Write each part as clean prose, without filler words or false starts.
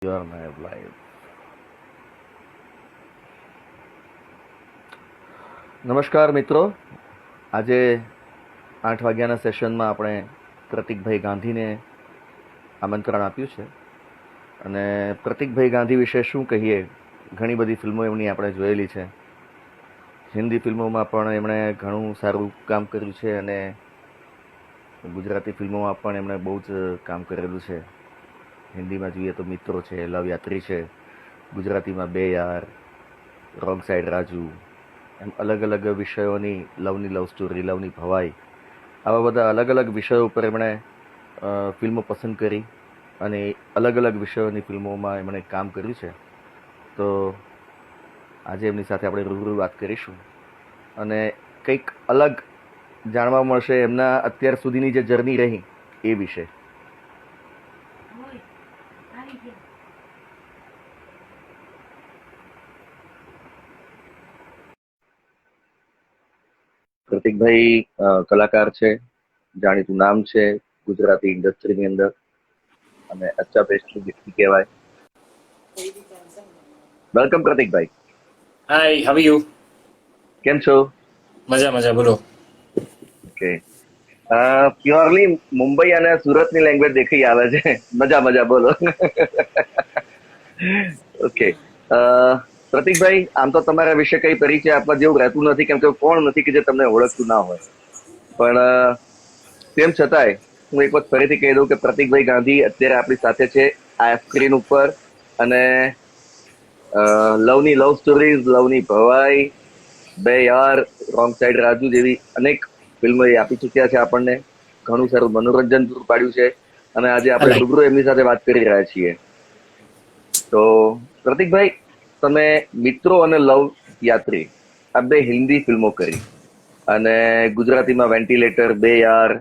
You are my life. નમસ્કાર મિત્રો, આજે 8 વાગ્યાના સેશનમાં આપણે પ્રતિકભાઈ ગાંધીને આમંત્રણ આપ્યું છે અને પ્રતિકભાઈ ગાંધી વિશે શું કહીએ. ઘણી બધી ફિલ્મો એમની આપણે જોયેલી છે. હિન્દી ફિલ્મોમાં પણ એમણે ઘણું સારું કામ કર્યું છે અને ગુજરાતી ફિલ્મોમાં પણ એમણે બહુ જ કામ કરેલું છે. હિન્દીમાં જોઈએ તો મિત્રો છે, લવ યાત્રી છે, ગુજરાતીમાં બે યાર, રોંગ સાઈડ રાજુ, એમ અલગ અલગ વિષયોની લવની લવ સ્ટોરી, લવની ભવાઈ, આવા બધા અલગ અલગ વિષયો ઉપર એમણે ફિલ્મો પસંદ કરી અને અલગ અલગ વિષયોની ફિલ્મોમાં એમણે કામ કર્યું છે. તો આજે એમની સાથે આપણે રૂબરૂ વાત કરીશું અને કંઈક અલગ જાણવા મળશે એમના અત્યાર સુધીની જે જર્ની રહી એ વિશે. પ્રતિકભાઈ કલાકાર છે, જાણીતું નામ છે ગુજરાતી ઇન્ડસ્ટ્રીની અંદર અને અચ્છા બેસ્ટનું વ્યક્તિ કહેવાય. વેલકમ પ્રતિકભાઈ. Hi, how you? કેમ છો? મજા મજા, બોલો. ઓકે, પ્યોરલી મુંબઈ અને સુરતની લેંગ્વેજ દેખાઈ આવે છે. મજા મજા, બોલો. ઓકે, પ્રતિકભાઈ, આમ તો તમારા વિશે કઈ પરિચય આપવા જેવું રહેતું નથી, કેમ કે કોણ નથી કે જે તમને ઓળખતું ના હોય, પણ તેમ છતાંય હું એક વખત ફરીથી કહી દઉં કે પ્રતિકભાઈ ગાંધી અત્યારે આપણી સાથે છે આ સ્ક્રીન ઉપર અને લવની લવ સ્ટોરીઝ, લવની ભવાઈ, બે યાર, રોંગ સાઈડ રાજુ જેવી અનેક ફિલ્મો એ આપી ચૂક્યા છે આપણને. ઘણું સારું મનોરંજન પૂરું પાડ્યું છે અને આજે આપણે રૂબરૂ એમની સાથે વાત કરી રહ્યા છીએ. તો પ્રતિકભાઈ, તમે મિત્રો અને લવ યાત્રી આ બે હિન્દી ફિલ્મો કરી અને ગુજરાતીમાં વેન્ટિલેટર, બે યાર,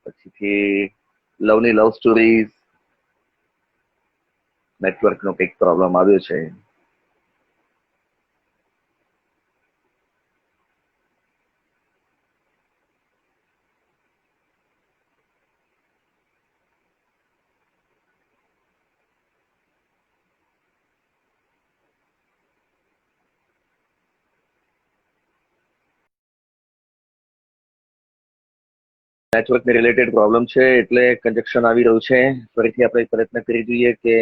પછીથી લવની લવ સ્ટોરીઝ, નેટવર્કનો કંઈક પ્રોબ્લેમ આવ્યો છે. નેટવર્કને રિલેટેડ પ્રોબ્લેમ છે એટલે કન્જક્શન આવી રહ્યું છે. ફરીથી આપણે પ્રયત્ન કરી જોઈએ કે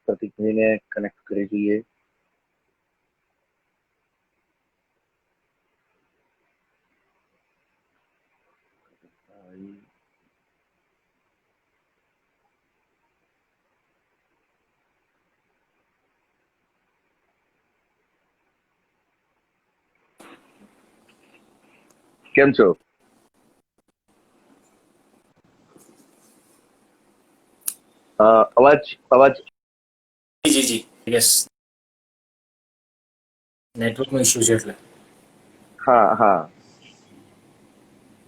પ્રતિકભાઈને કનેક્ટ કરી જોઈએ. કેમ છો? અવાજ અવાજ જી જી, યસ, નેટવર્કનો ઇશ્યુ છે એટલે. હા હા,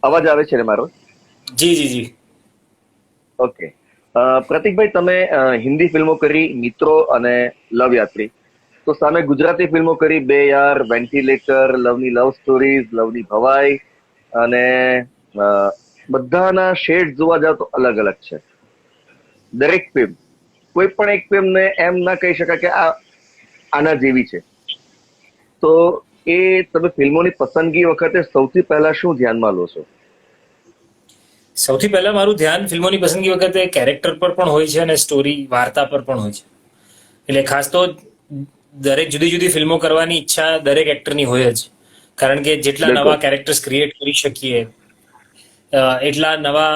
અવાજ આવે છે ને મારો? જી જી જી. ઓકે, પ્રતિકભાઈ, તમે હિન્દી ફિલ્મો કરી મિત્રો અને લવ યાત્રી, તો સામે ગુજરાતી ફિલ્મો કરી બે યાર, વેન્ટિલેટર, લવની લવ સ્ટોરીઝ, લવની ભવાઈ અને બધાના શેડ જોવા જાવ તો અલગ અલગ છે. દરેક ફિલ્મ, કોઈ પણ એક ફિલ્મને એમ ના કહી શકાય કે આ આના જેવી છે. તો એ તમે ફિલ્મોની પસંદગી વખતે સૌથી પહેલા શું ધ્યાનમાં લો છો? સૌથી પહેલા મારું ધ્યાન ફિલ્મોની પસંદગી વખતે કેરેક્ટર પર પણ હોય છે અને સ્ટોરી, વાર્તા પર પણ હોય છે. એટલે ખાસ તો દરેક જુદી જુદી ફિલ્મો કરવાની ઈચ્છા દરેક એક્ટરની હોય જ, કારણ કે જેટલા નવા કેરેક્ટર્સ ક્રિએટ કરી શકીએ એટલા નવા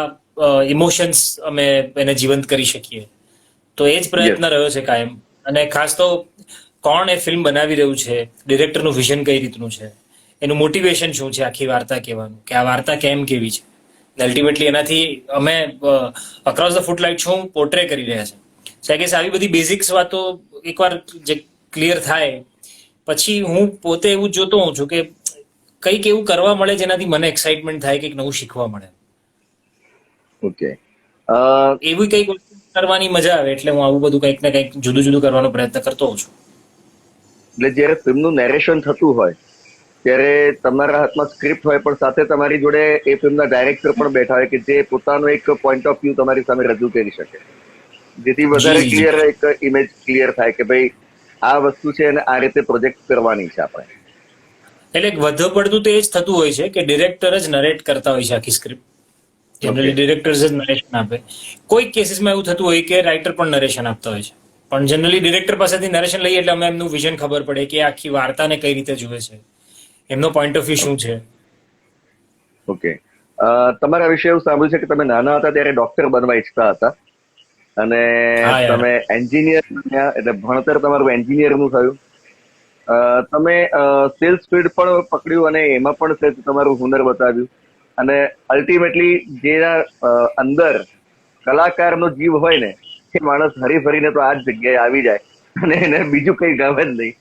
ઇમોશન્સ અમે એને જીવંત કરી શકીએ. તો એ જ પ્રયત્ન રહ્યો છે કાયમ. અને ખાસ તો કોણ એ ફિલ્મ બનાવી રહ્યું છે, ડિરેક્ટરનું વિઝન કઈ રીતનું છે, એનું મોટિવેશન શું છે આખી વાર્તા કહેવાનું, કે આ વાર્તા કેમ કેવી છે. અલ્ટિમેટલી એનાથી અમે અક્રોસ ધ ફૂટલાઇટ શું પોર્ટ્રે કરી રહ્યા છે. કે આવી બધી બેઝિક્સ વાતો એકવાર જે ક્લિયર થાય પછી હું પોતે એવું જોતો હોઉં છું કે કંઈક એવું કરવા મળે જેનાથી મને એક્સાઇટમેન્ટ થાય, કંઈક નવું શીખવા મળે. ઓકે, એવી કંઈક વસ્તુ કરવાની મજા આવે એટલે હું આવું બધું કંઈક ને કંઈક જુદું જુદું કરવાનો પ્રયત્ન કરતો હોઉં છું. એટલે જયારે ફિલ્મનું નેરેશન થતું હોય ત્યારે તમારા હાથમાં સ્ક્રિપ્ટ હોય, પણ સાથે તમારી જોડે એ ફિલ્મના ડાયરેક્ટર પણ બેઠા હોય કે જે પોતાનો એક પોઈન્ટ ઓફ વ્યૂ તમારી સામે રજૂ કરી શકે. જેથી વધારે જી, જી, ક્લિયર એક ઇમેજ ક્લિયર થાય કે ભાઈ આ વસ્તુ છે અને આ રીતે પ્રોજેક્ટ કરવાની છે આપણે. એટલે વધુ પડતું તો એ જ થતું હોય છે કે ડિરેક્ટર જ નરેટ કરતા હોય છે આખી સ્ક્રિપ્ટ. જનરલી ડિરેક્ટર્સ જ નરેશન આપે. કોઈક કેસીસમાં એવું થતું હોય કે રાઇટર પણ નરેશન આપતા હોય છે, પણ જનરલી ડિરેક્ટર પાસેથી નરેશન લઈએ એટલે અમે એમનું વિઝન ખબર પડે કે આખી વાર્તાને કઈ રીતે જુએ છે, એમનો પોઈન્ટ ઓફ વ્યૂ શું છે. ઓકે. તમારા વિશે એવું સાંભળ્યું છે કે તમે નાના હતા ત્યારે ડોક્ટર બનવા ઈચ્છતા હતા અને હા યાર. તમે એન્જિનિયર બન્યા, એટલે ભણતર તમારું એન્જિનિયરનું થયું. તમે સેલ્સ ફીલ્ડ પણ પકડ્યું અને એમાં પણ સહેજ તમારું હુનર બતાવ્યું અને અલ્ટિમેટલી જેના અંદર કલાકારનો જીવ હોય ને એ માણસ હરીફરીને તો આ જ જગ્યાએ આવી જાય અને એને બીજું કંઈ ગમે જ નહીં.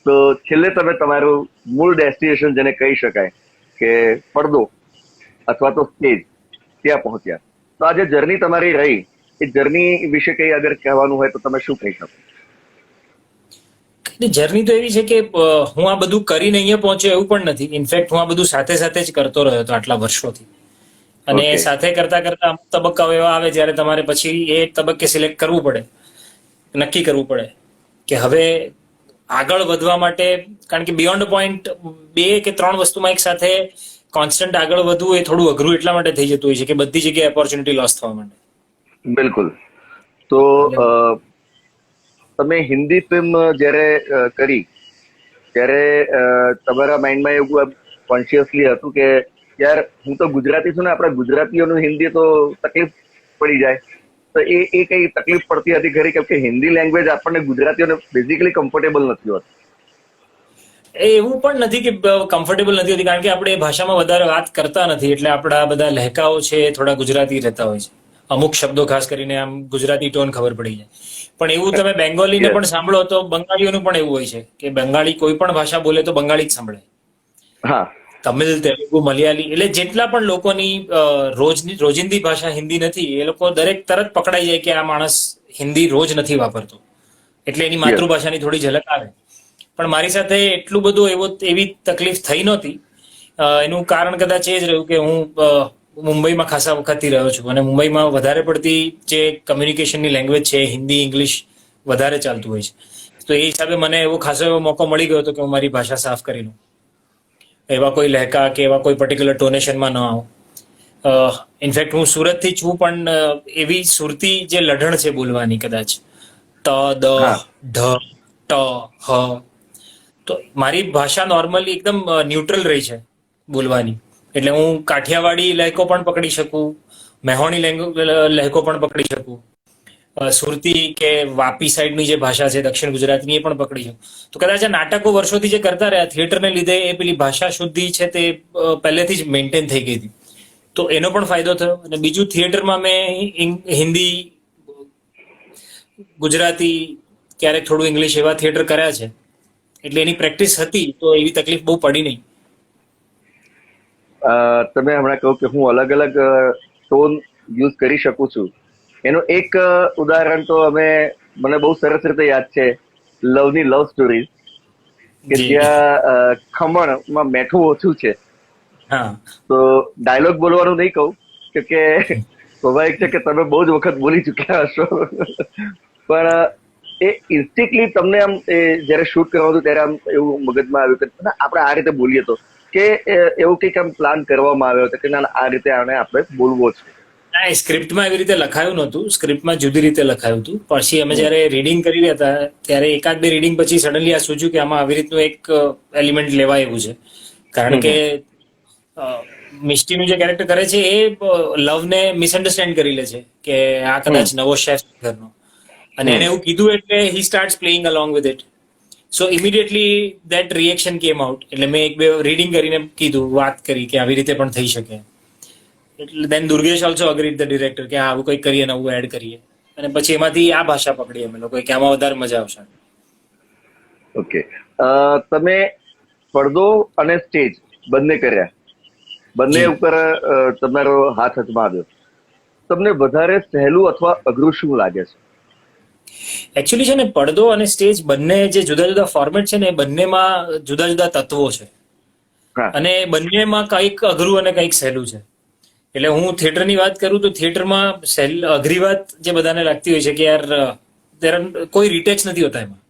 તો છેલ્લે તમે તમારું મૂળ ડેસ્ટિનેશન જેને કહી શકાય કે પડદો અથવા તો સ્ટેજ, ત્યાં પહોંચ્યા. તો આ જે જર્ની તમારી રહી એ જર્ની વિશે કંઈ અગર કહેવાનું હોય તો તમે શું કહી શકો? જર્ની તો એવી છે કે હું આ બધું કરીને અહીંયા પહોંચ્યો એવું પણ નથી. ઇનફેક્ટ હું આ બધું સાથે સાથે જ કરતો રહ્યો હતો આટલા વર્ષોથી. અને Okay. સાથે કરતા કરતા અમુક તબક્કાઓ એવા આવે જ્યારે તમારે પછી એ તબક્કે સિલેક્ટ કરવું પડે, નક્કી કરવું પડે કે હવે આગળ વધવા માટે, કારણ કે બિયોન્ડ પોઈન્ટ 2 કે 3 વસ્તુમાં એક સાથે કોન્સ્ટન્ટ આગળ વધવું એ થોડું અઘરું એટલા માટે થઈ જતું હોય છે કે બધી જગ્યાએ ઓપોર્ચ્યુનિટી લોસ થવા માટે. બિલકુલ. તો તમે હિન્દી ફિલ્મ જ્યારે કરી ત્યારે તમારા માઇન્ડમાં એવું કોન્શિયસલી હતું કે યાર હું તો ગુજરાતી છું ને, આપણા ગુજરાતીઓનું હિન્દી તો તકલીફ પડી જાય, તો એ કઈ તકલીફ પડતી હતી ખરી? કેમ કે હિન્દી લેંગ્વેજ આપણને ગુજરાતીઓને બેઝિકલી કમ્ફર્ટેબલ નથી હોતું. એવું પણ નથી કે કમ્ફર્ટેબલ નથી હોતી, કારણ કે આપણે એ ભાષામાં વધારે વાત કરતા નથી, એટલે આપણા બધા લહેકાઓ છે એ થોડા ગુજરાતી રહેતા હોય છે. અમુક શબ્દો ખાસ કરીને આમ ગુજરાતી ટોન ખબર પડી જાય. પણ એવું તમે બેંગોલીને પણ સાંભળો તો બંગાળીઓનું પણ એવું હોય છે કે બંગાળી કોઈ પણ ભાષા બોલે તો બંગાળી જ સાંભળે. હા, તમિલ, તેલુગુ, મલયાલી, એટલે જેટલા પણ લોકોની રોજિંદી ભાષા હિન્દી નથી, એ લોકો દરેક તરત પકડાઈ જાય કે આ માણસ હિન્દી રોજ નથી વાપરતો, એટલે એની માતૃભાષાની થોડી ઝલક આવે. પણ મારી સાથે એટલું બધું એવી તકલીફ થઈ નહોતી. એનું કારણ કદાચ એ જ રહ્યું કે હું મુંબઈમાં ખાસા વખતથી રહ્યો છું અને મુંબઈમાં વધારે પડતી જે કમ્યુનિકેશનની લેંગ્વેજ છે હિન્દી, ઇંગ્લિશ વધારે ચાલતું હોય છે. તો એ હિસાબે મને એવો ખાસો એવો મોકો મળી ગયો હતો કે હું મારી ભાષા સાફ કરી લઉં, એવા કોઈ લહેકા કે એવા કોઈ પર્ટિક્યુલર ટોનેશનમાં ન આવું. ઇનફેક્ટ હું સુરતથી છું, પણ એવી સુરતી જે લઢણ છે બોલવાની, કદાચ ત, દ, ઢ, ટ, હ, તો મારી ભાષા નોર્મલી એકદમ ન્યુટ્રલ રહી છે બોલવાની. એટલે હું કાઠિયાવાડી લહેકો પણ પકડી શકું, મેહોણી લહેકો પણ પકડી શકું, સુરતી કે વાપી સાઈડની જે ભાષા છે દક્ષિણ ગુજરાતની એ પણ પકડી શકું. તો કદાચ આ નાટકો વર્ષોથી જે કરતા રહ્યા થિયેટરને લીધે એ પેલી ભાષા શુદ્ધિ છે તે પહેલેથી જ મેન્ટેન થઈ ગઈ હતી, તો એનો પણ ફાયદો થયો. અને બીજું, થિયેટરમાં મેં હિન્દી, ગુજરાતી, ક્યારેક થોડું ઇંગ્લિશ એવા થિયેટર કર્યા છે, એટલે એની પ્રેક્ટિસ હતી, તો એવી તકલીફ બહુ પડી નહીં. તમે હમણાં કહું કે હું અલગ અલગ ટોન યુઝ કરી શકું છું, એનું એક ઉદાહરણ તો મને બહુ સરસ રીતે યાદ છે, લવની લવ સ્ટોરી, કે જ્યાં ખમણમાં મેઠું ઓછું છે. હા, તો ડાયલોગ બોલવાનું નહીં કહું કે સ્વાભાવિક છે કે તમે બહુ જ વખત બોલી ચુક્યા હશો, પણ એ ઇન્સ્ટિન્ક્ટલી તમને આમ જયારે શૂટ કરવાનું હતું ત્યારે આમ એવું મગજમાં આવ્યું કે આપણે આ રીતે બોલીએ, તો કે એવું કંઈક આમ પ્લાન કરવામાં આવ્યો હતો કે ના આ રીતે આને આપણે બોલવો છે? ના, એ સ્ક્રિપ્ટમાં એવી રીતે લખાયું નહોતું. સ્ક્રિપ્ટમાં જુદી રીતે લખાયું હતું. પછી અમે જયારે રીડિંગ કરી રહ્યા હતા ત્યારે 1-2 રીડિંગ પછી સડનલી આ સૂચ્યું કે આમાં આવી રીતનું એક એલિમેન્ટ લેવાય એવું છે. કારણ કે મિસ્ટીનું જે કેરેક્ટર કરે છે એ લવને મિસઅન્ડરસ્ટેન્ડ કરી લે છે કે આ કદાચ નવો શેફ ઘરનો, અને એને એવું કીધું એટલે he starts playing along with it. So immediately that reaction came out. એટલે મેં 1-2 રીડિંગ કરીને કીધું, વાત કરી કે આવી રીતે પણ થઈ શકે. એટલે then Durgesh also agreed, the director, કે આવું કંઈક કરીએ, નવું એડ કરીએ. અને પછી એમાંથી આ ભાષા પકડી અમે લોકો કે આમાં વધારે મજા આવશે. ઓકે. તમે પડદો અને સ્ટેજ બંને કર્યા, બંને ઉપર તમારો હાથ અજમાવ્યો. તમને વધારે સહેલું અથવા અઘરું શું લાગે છે? એકચ્યુઅલી છે ને, પડદો અને સ્ટેજ બંને જે જુદા જુદા ફોર્મેટ છે ને, એ બંનેમાં જુદા જુદા તત્વો છે, અને બંનેમાં કંઈક અઘરું અને કંઈક સહેલું છે. એટલે હું થિયેટરની વાત કરું તો થિયેટરમાં અઘરી વાત જે બધાને લાગતી હોય છે કે યાર કોઈ રીટેક્સ નથી હોતા એમાં.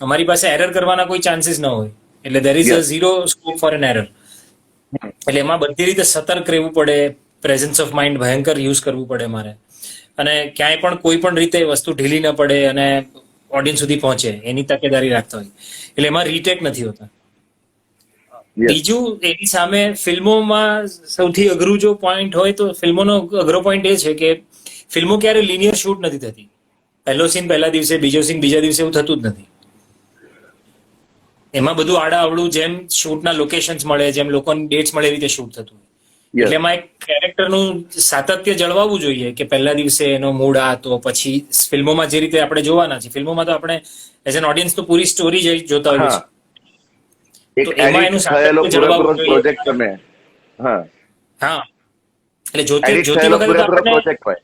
અમારી પાસે એરર કરવાના કોઈ ચાન્સીસ ન હોય, એટલે there is a zero scope for an error. એટલે એમાં બધી રીતે સતર્ક રહેવું પડે, પ્રેઝન્સ ઓફ માઇન્ડ ભયંકર યુઝ કરવું પડે મારે, અને ક્યાંય પણ કોઈ પણ રીતે વસ્તુ ઢીલી ન પડે અને ઓડિયન્સ સુધી પહોંચે એની તકેદારી રાખતા હોય. એટલે એમાં રીટેક નથી હોતા. બીજું એની સામે ફિલ્મોમાં સૌથી અઘરું જો પોઈન્ટ હોય તો ફિલ્મોનો અઘરો પોઈન્ટ એ છે કે ફિલ્મો ક્યારે લિનિયર શૂટ નથી થતી. પહેલો સીન પહેલા દિવસે, બીજો સીન બીજા દિવસે એવું થતું જ નથી. એમાં બધું આડાઅવળું જેમ શૂટના લોકેશન્સ મળે, જેમ લોકોની ડેટ્સ મળે, એ રીતે શૂટ થતું હોય. એટલે એમાં એક કેરેક્ટરનું સાતત્ય જળવાવું જોઈએ કે પહેલા દિવસે એનો મૂડ આ હતો, પછી ફિલ્મોમાં જે રીતે આપણે જોવાના છે, ફિલ્મોમાં તો આપણે એઝ એન ઓડિયન્સ તો પૂરી સ્ટોરી જ જોતા હોઈએ છીએ. તો એમાં એનું સાતત્ય જળવાવું જોઈએ. હા, એટલે જોતી વખતે આપણે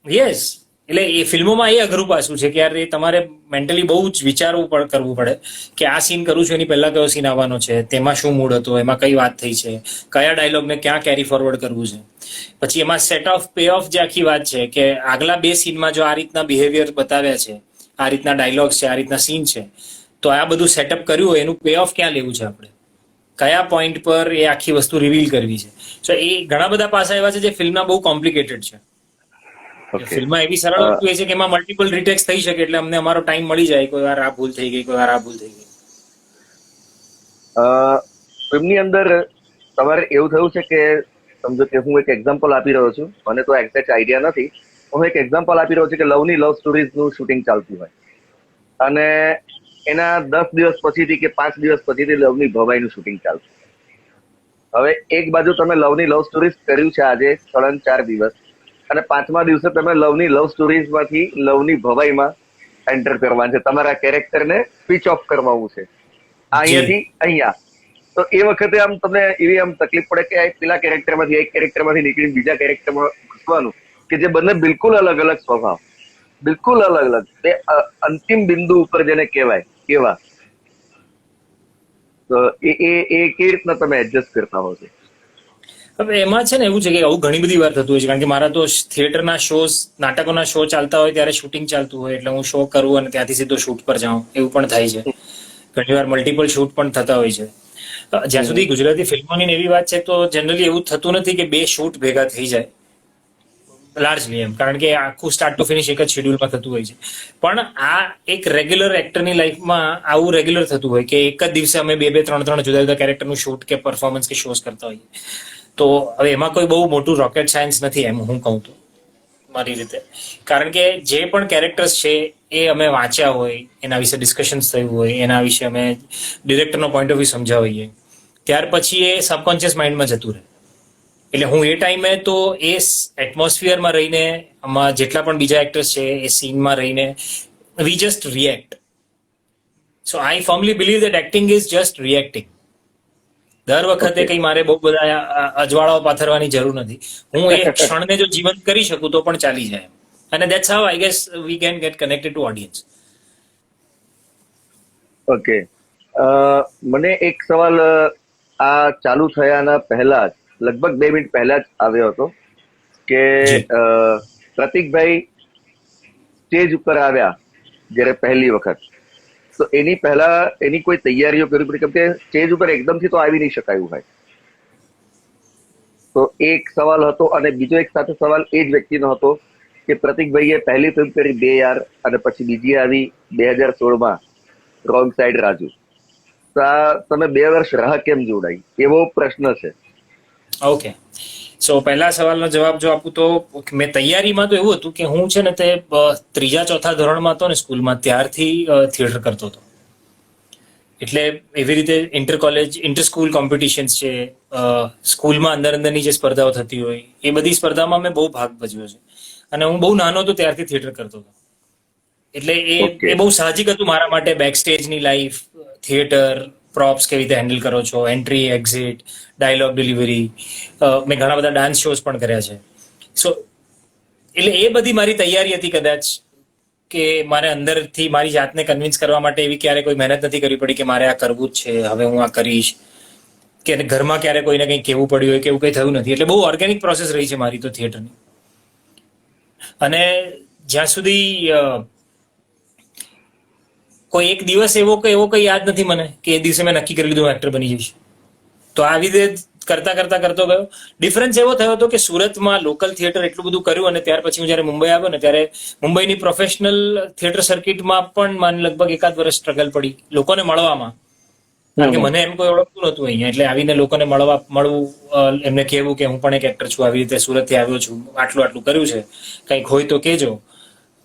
યસ, એટલે એ ફિલ્મોમાં એ અઘરું પાસું છે કે યાર એ તમારે મેન્ટલી બહુ જ વિચારવું કરવું પડે કે આ સીન કરું છું એની પહેલા કયો સીન આવવાનો છે, તેમાં શું મૂડ હતો, એમાં કઈ વાત થઈ છે, કયા ડાયલોગને ક્યાં કેરી ફોરવર્ડ કરવું છે. પછી એમાં સેટ ઓફ પે ઓફ જે આખી વાત છે કે આગલા 2 સીનમાં જો આ રીતના બિહેવિયર બતાવ્યા છે, આ રીતના ડાયલોગ્સ છે, આ રીતના સીન છે, તો આ બધું સેટઅપ કર્યું હોય એનું પે ઓફ ક્યાં લેવું છે, આપણે કયા પોઈન્ટ પર એ આખી વસ્તુ રિવીલ કરવી છે. સો એ ઘણા બધા પાસા એવા છે જે ફિલ્મના બહુ કોમ્પ્લિકેટેડ છે. ફિલ્મમાં એવી સરળ વસ્તુ એ છે કે એમાં મલ્ટિપલ રીટેક્સ થઈ શકે, એટલે અમને અમારો ટાઈમ મળી જાય. કોઈ વાર આ ભૂલ થઈ ગઈ, કોઈ વાર આ ભૂલ થઈ ગઈ. ફિલ્મની અંદર તમારે એવું થયું છે કે સમજો કે હું એક એક્ઝામ્પલ આપી રહ્યો છું, મને તો એક્ઝેક્ટ આઈડિયા નથી, હું એક એક્ઝામ્પલ આપી રહ્યો છું કે લવ સ્ટોરીઝનું શૂટિંગ ચાલતું હોય અને એના 10 દિવસ પછીથી કે 5 દિવસ પછીથી લવની ભવાઈનું શૂટિંગ ચાલતું. હવે એક બાજુ તમે લવ સ્ટોરીઝ કર્યું છે આજે 3-4 દિવસ, અને 5મા દિવસે તમે લવ સ્ટોરીઝમાંથી લવની ભવાઈમાં એન્ટર કરવાનું છે, તમારા કેરેક્ટરને સ્વિચ ઓફ કરવાનું છે અહીંયાથી અહીંયા. તો એ વખતે આમ તમને એવી આમ તકલીફ પડે કે પેલા કેરેક્ટરમાંથી એક કેરેક્ટરમાંથી નીકળીને બીજા કેરેક્ટરમાં ઘૂસવાનું, કે જે બંને બિલકુલ અલગ અલગ સ્વભાવ, બિલકુલ અલગ અલગ, તે અંતિમ બિંદુ ઉપર જેને કહેવાય કેવા, તો એ કેવી રીતના તમે એડજસ્ટ કરતા હો છો? હવે એમાં છે ને એવું છે કે આવું ઘણી બધી વાર થતું હોય છે, કારણ કે મારા તો થિયેટરના શોઝ, નાટકોના શો ચાલતા હોય ત્યારે શૂટિંગ ચાલતું હોય, એટલે હું શો કરું અને ત્યાંથી સીધો શૂટ પર જાઉં, એવું પણ થાય છે. ઘણી વાર મલ્ટિપલ શૂટ પણ થતા હોય છે. જ્યાં સુધી ગુજરાતી ફિલ્મોની એવી વાત છે તો જનરલી એવું થતું નથી કે 2 શૂટ ભેગા થઈ જાય લાર્જલી, એમ, કારણ કે આખું સ્ટાર્ટ ટુ ફિનિશ એક જ શેડ્યુલમાં થતું હોય છે. પણ આ એક રેગ્યુલર એક્ટરની લાઈફમાં આવું રેગ્યુલર થતું હોય કે એક જ દિવસે અમે 2-2, 3-3 જુદા જુદા કેરેક્ટરનું શૂટ કે પરફોર્મન્સ કે શોઝ કરતા હોઈએ. તો હવે એમાં કોઈ બહુ મોટું રોકેટ સાયન્સ નથી, એમ હું કહું તો મારી રીતે. કારણ કે જે પણ કેરેક્ટર્સ છે એ અમે વાંચ્યા હોય, એના વિશે ડિસ્કશન્સ થયું હોય, એના વિશે અમે ડિરેક્ટરનો પોઈન્ટ ઓફ વ્યૂ સમજાવીએ, ત્યાર પછી એ સબકોન્શિયસ માઇન્ડમાં જતું રહે. એટલે હું એ ટાઈમે તો એ એટમોસ્ફિયરમાં રહીને, આમાં જેટલા પણ બીજા એક્ટર્સ છે એ સીનમાં રહીને we just react. So I ફર્મલી believe that acting is just reacting. દર વખતે કઈ મારે બહુ બધા અજવાળાઓ પાથરવાની જરૂર નથી. હું એ ક્ષણને જો જીવંત કરી શકું તો પણ ચાલી જાય, અને that's how I guess we can get connected two audience. Okay, મને એક સવાલ આ ચાલુ થયાના પહેલા જ, લગભગ 2 મિનિટ પહેલા જ આવ્યો હતો કે પ્રતિકભાઈ સ્ટેજ ઉપર આવ્યા જ્યારે પહેલી વખત, તો એની પહેલા એની કોઈ તૈયારીઓ કરવી પડી, કેમ કે સ્ટેજ ઉપર એકદમથી તો આવી નહીં શકાયું હોય. તો એક સવાલ હતો, અને બીજો એક સાથે સવાલ એ જ વ્યક્તિનો હતો કે પ્રતિકભાઈએ પહેલી ફિલ્મ કરી 2 યાર, અને પછી બીજી આવી 2016માં રોંગ સાઈડ રાજુ. તો તમે 2 વર્ષ રાહ કેમ જોડાઈ, એવો પ્રશ્ન છે. ઓકે, સો પહેલા સવાલનો જવાબ જો આપું તો મેં તૈયારીમાં તો એવું હતું કે હું છે ને તે 3-4 ધોરણમાં હતો ને સ્કૂલમાં, ત્યારથી થિયેટર કરતો હતો. એટલે એવી રીતે inter college, inter school competitions છે, સ્કૂલમાં અંદરની જે સ્પર્ધાઓ થતી હોય એ બધી સ્પર્ધામાં મેં બહુ ભાગ ભજવ્યો છે. અને હું બહુ નાનો હતો ત્યારથી થિયેટર કરતો હતો, એટલે એ બહુ સાહજિક હતું મારા માટે. બેક સ્ટેજની લાઈફ, થિયેટર, પ્રોપ્સ કેવી રીતે હેન્ડલ કરો છો, એન્ટ્રી એક્ઝિટ, ડાયલોગ ડિલિવરી, મેં ઘણા બધા ડાન્સ શોઝ પણ કર્યા છે. સો એટલે એ બધી મારી તૈયારી હતી કદાચ, કે મારે અંદરથી મારી જાતને કન્વિન્સ કરવા માટે એવી ક્યારે કોઈ મહેનત નથી કરવી પડી કે મારે આ કરવું જ છે, હવે હું આ કરીશ. કે ઘરમાં ક્યારે કોઈને કંઈ કહેવું પડ્યું હોય કે એવું કંઈ થયું નથી. એટલે બહુ ઓર્ગેનિક પ્રોસેસ રહી છે મારી તો થિયેટરની. અને જ્યાં સુધી કોઈ એક દિવસ એવો કંઈ યાદ નથી મને કે એ દિવસે મેં નક્કી કરી લીધું એક્ટર બની જઈશ. તો આવી રીતે કરતો ગયો. ડિફરન્સ એવો થયો હતો કે સુરતમાં લોકલ થિયેટર એટલું બધું કર્યું અને ત્યાર પછી હું જયારે મુંબઈ આવ્યો ને ત્યારે મુંબઈની પ્રોફેશનલ થિયેટર સર્કિટમાં પણ મને લગભગ 1 વર્ષ સ્ટ્રગલ પડી લોકોને મળવામાં. કારણ કે મને એમ કોઈ ઓળખતું નતું અહીંયા. એટલે આવીને લોકોને મળવું, એમને કહેવું કે હું પણ એક એક્ટર છું, આવી રીતે સુરતથી આવ્યો છું, આટલું કર્યું છે, કંઈક હોય તો કહેજો.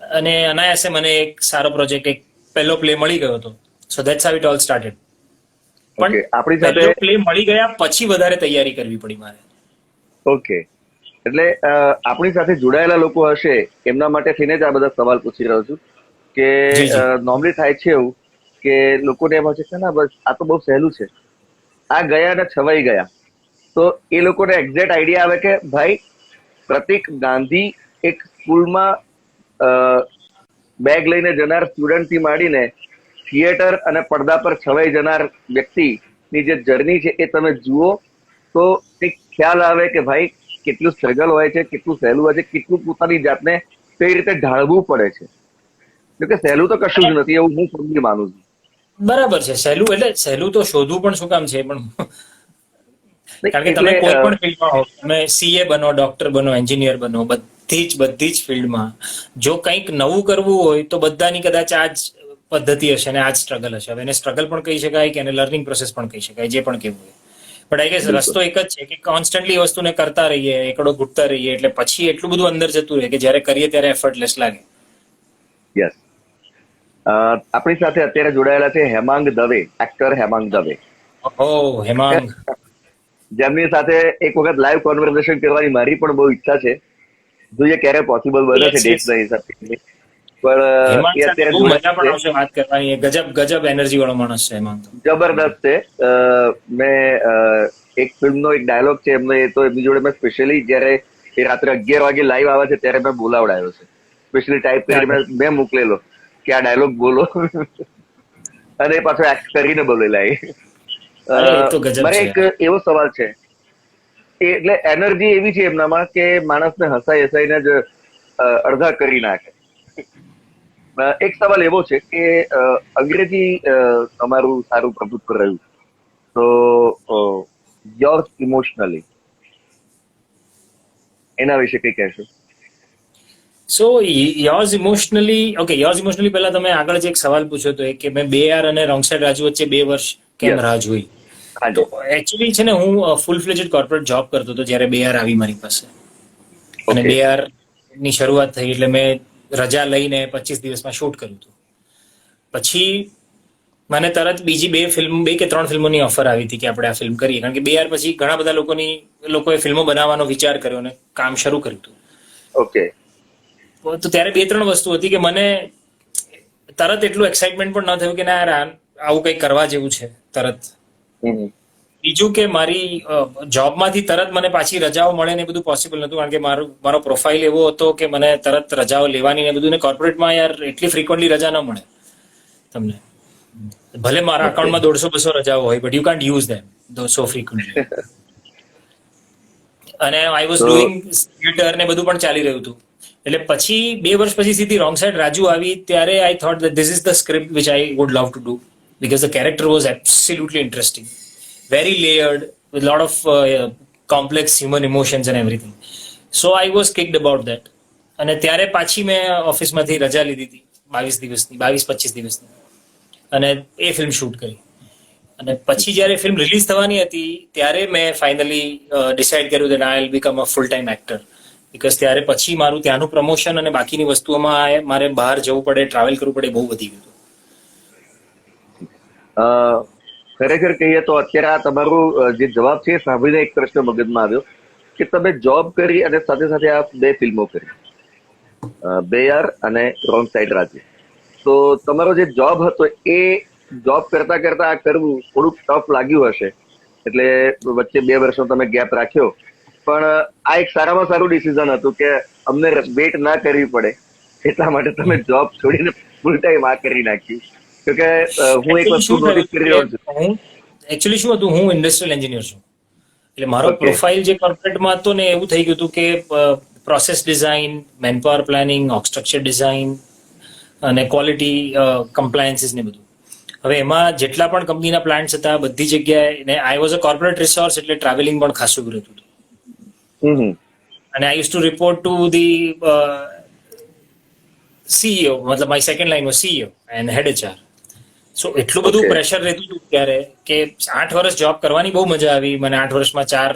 અને અનાયાસે મને એક સારો પ્રોજેક્ટ, એક પહેલો પ્લે મળી ગયો હતો. સો that's how it all started. પણ આપણી પહેલો સાથે પ્લે મળી ગયા પછી વધારે તૈયારી કરવી પડી મારે. ઓકે, એટલે આપણી સાથે જોડાયેલા લોકો હશે એમના માટે થઈને જ આ બધા સવાલ પૂછી રહ્યો છું કે જી, જી. નોર્મલી થાય છે એવું કે લોકોને એમ હોય છે કે ના બસ આ તો બહુ સહેલું છે, આ ગયા ને છવાઈ ગયા. તો એ લોકોને એક્ઝેક્ટ આઈડિયા આવે કે ભાઈ પ્રતિક ગાંધી એક સ્કૂલમાં બેગ લઈને જનાર સ્ટુડન્ટ થી માંડીને થિયેટર અને પડદા પર છવાઈ જનાર વ્યક્તિની જે જર્ની છે એ તમે જુઓ તો એક ખ્યાલ આવે કે ભાઈ કેટલું સ્ટ્રગલ હોય છે, કેટલું સહેલું હોય છે, કેટલું પોતાની જાતને કઈ રીતે ઢાળવું પડે છે. કે સહેલું તો કશું જ નથી એવું હું સમજી માનું છું. બરાબર છે. સહેલું તો શોધવું પણ શું કામ છે, પણ કારણ કે તમે એટલે, કોઈ પણ ફિલ્ડમાં હો, તમે સીએ બનો, ડોક્ટર બનો, એન્જિનિયર બનો, બધી જ ફિલ્ડમાં જો કંઈક નવું કરવું હોય તો બધાની કદાચ આ જ પદ્ધતિ હશે અને આ જ સ્ટ્રગલ હશે. હવે એને સ્ટ્રગલ પણ કહી શકાય કે એને લર્નિંગ પ્રોસેસ પણ કહી શકાય, જે પણ કહેવું હોય. બટ આઈ ગેસ રસ્તો એક જ છે કે કોન્સ્ટન્ટલી વસ્તુને કરતા રહીએ, એકડો ઘૂંટતા રહીએ, એટલે પછી એટલું બધું અંદર જતું રહે કે જ્યારે કરીએ ત્યારે એફર્ટલેસ લાગે. યસ. આપણી સાથે અત્યારે જોડાયેલા છે હેમાંગ દવે, એક્ટર હેમાંગ દવે, ઓહો, હેમાંગ. જેમની સાથે એક વખત લાઈવ કોન્વર્સેશન કરવાની મારી પણ બહુ ઈચ્છા છે. જોઈએ ક્યારે પોસિબલ બને છે ડેટના હિસાબથી. પણ હેમાંગ એ સાથે અત્યારે બહુ મજા પણ જોડાયેલા આવશે વાત કરવાની. એ ગજબ એનર્જી વાળો માણસ છે હેમાંગ તો. છે, જબરદસ્ત છે. મેં એક ફિલ્મનો એક ડાયલોગ છે એમનો, એ તો એમની જોડે મેં સ્પેશિયલી જયારે એ રાત્રે 11 વાગે લાઈવ આવે છે ત્યારે મેં બોલાવડાયો છે. સ્પેશિયલી ટાઈપ કરીને મેં મોકલેલો કે આ ડાયલોગ બોલો અને એ પાછો એક્ટ કરીને બોલેલા એ. અરે એ તો ગજબ મારે છે. એક એવો સવાલ છે, એટલે એનર્જી એવી છે એમનામાં કે માણસને હસાઈને જ અડધા કરી નાખે. એક સવાલ એવો છે કે અંગ્રેજી અમારું સારું પ્રભુત્વ રહ્યું, તો યોર્સ ઇમોશનલી એના વિશે કઈ કહેશો? સો યોર્સ ઇમોશનલી પહેલા તમે આગળ જે એક સવાલ પૂછ્યો હતો કે મેં 2R અને રોંગ સાઈડ રાજુ વચ્ચે 2 વર્ષ કેમ Yes. રાહ જોઈ. હા તો જી. એકચ્યુઅલી છે ને હું ફૂલ ફ્લેજેડ કોર્પોરેટ જોબ કરતો હતો જ્યારે 2R આવી મારી પાસે. અને Okay. 2R ની શરૂઆત થઈ એટલે મેં રજા લઈને 25 દિવસમાં શૂટ કર્યું હતું. પછી મને તરત બીજી 2 કે 3 ફિલ્મોની ઓફર આવી હતી કે આપણે આ ફિલ્મ કરીએ. કારણ કે 2R પછી ઘણા બધા લોકોએ ફિલ્મો બનાવવાનો વિચાર કર્યો અને કામ શરૂ કર્યું હતું. ઓકે. તો ત્યારે 2-3 વસ્તુ હતી કે મને તરત એટલું એક્સાઇટમેન્ટ પણ ન થયું કે ના યાર આવું કંઈક કરવા જેવું છે તરત. બીજું કે મારી જોબમાંથી તરત મને પાછી રજાઓ મળે ને બધું પોસિબલ નતું. કારણ કે મારો પ્રોફાઇલ એવો હતો કે મને તરત રજાઓ લેવાની ને બધું. ને કોર્પોરેટમાં યાર એટલી ફ્રીક્વન્ટલી રજા ન મળે તમને. ભલે મારા અકાઉન્ટમાં 150-200 રજાઓ હોય, but you can't use them so frequently. અને આઈ વોઝ ડુઈંગ થિયેટર ને બધું પણ ચાલી રહ્યું હતું. એટલે પછી 2 વર્ષ પછી સીધી રોંગ સાઈડ રાજુ આવી ત્યારે I thought that this is the script which I would love to do because the character was absolutely interesting, very layered with a lot of complex human emotions and everything. So I was kicked about that. અને ત્યારે પાછી મેં ઓફિસમાંથી રજા લીધી હતી 22-25 દિવસની અને એ film shoot કરી. અને પછી જ્યારે ફિલ્મ રિલીઝ થવાની હતી ત્યારે મેં ફાઇનલી ડિસાઇડ કર્યું that I will become a full time actor. Because ત્યારે પછી મારું ત્યાંનું પ્રમોશન અને બાકીની વસ્તુઓમાં મારે બહાર જવું પડે, ટ્રાવેલ કરવું પડે, બહુ વધી ગયું હતું. ખરેખર કહીએ તો અત્યારે આ તમારું જે જવાબ છે એ સાંભળીને એક પ્રશ્ન મગજમાં આવ્યો કે તમે જોબ કરી અને સાથે સાથે આ 2 ફિલ્મો કરી, 2R અને રોંગ સાઈડ રાજુ. તો તમારો જે જોબ હતો એ જોબ કરતા કરતા આ કરવું થોડુંક ટફ લાગ્યું હશે, એટલે વચ્ચે 2 વર્ષનો તમે ગેપ રાખ્યો. પણ આ એક સારામાં સારું ડિસિઝન હતું કે અમને વેટ ના કરવી પડે એટલા માટે તમે જોબ છોડીને ફૂલ ટાઈમ આ કરી નાખ્યું. કે હું એક વસ્તુ નોટિસ કરી રહ્યો છું. એકચ્યુઅલી શું હતું, હું ઇન્ડસ્ટ્રીયલ એન્જિનિયર છું, એટલે મારો Okay. પ્રોફાઇલ જે કોર્પોરેટમાં હતો ને એવું થઈ ગયું હતું કે process design, manpower planning, org structure design અને ક્વોલિટી કમ્પ્લાયન્સીસ ને બધું. હવે એમાં જેટલા પણ કંપનીના પ્લાન્ટ્સ હતા બધી જગ્યાએ, ને I was a corporate resource, એટલે ટ્રાવેલિંગ પણ ખાસું રહેતું હતું. હમ. અને I use to report to the CEO, મતલબ મારી second line was CEO and head HR. So એટલું બધું Okay. પ્રેશર રહેતું હતું ત્યારે કે 8 વર્ષ જોબ કરવાની બહુ મજા આવી. મને 8 વર્ષમાં 4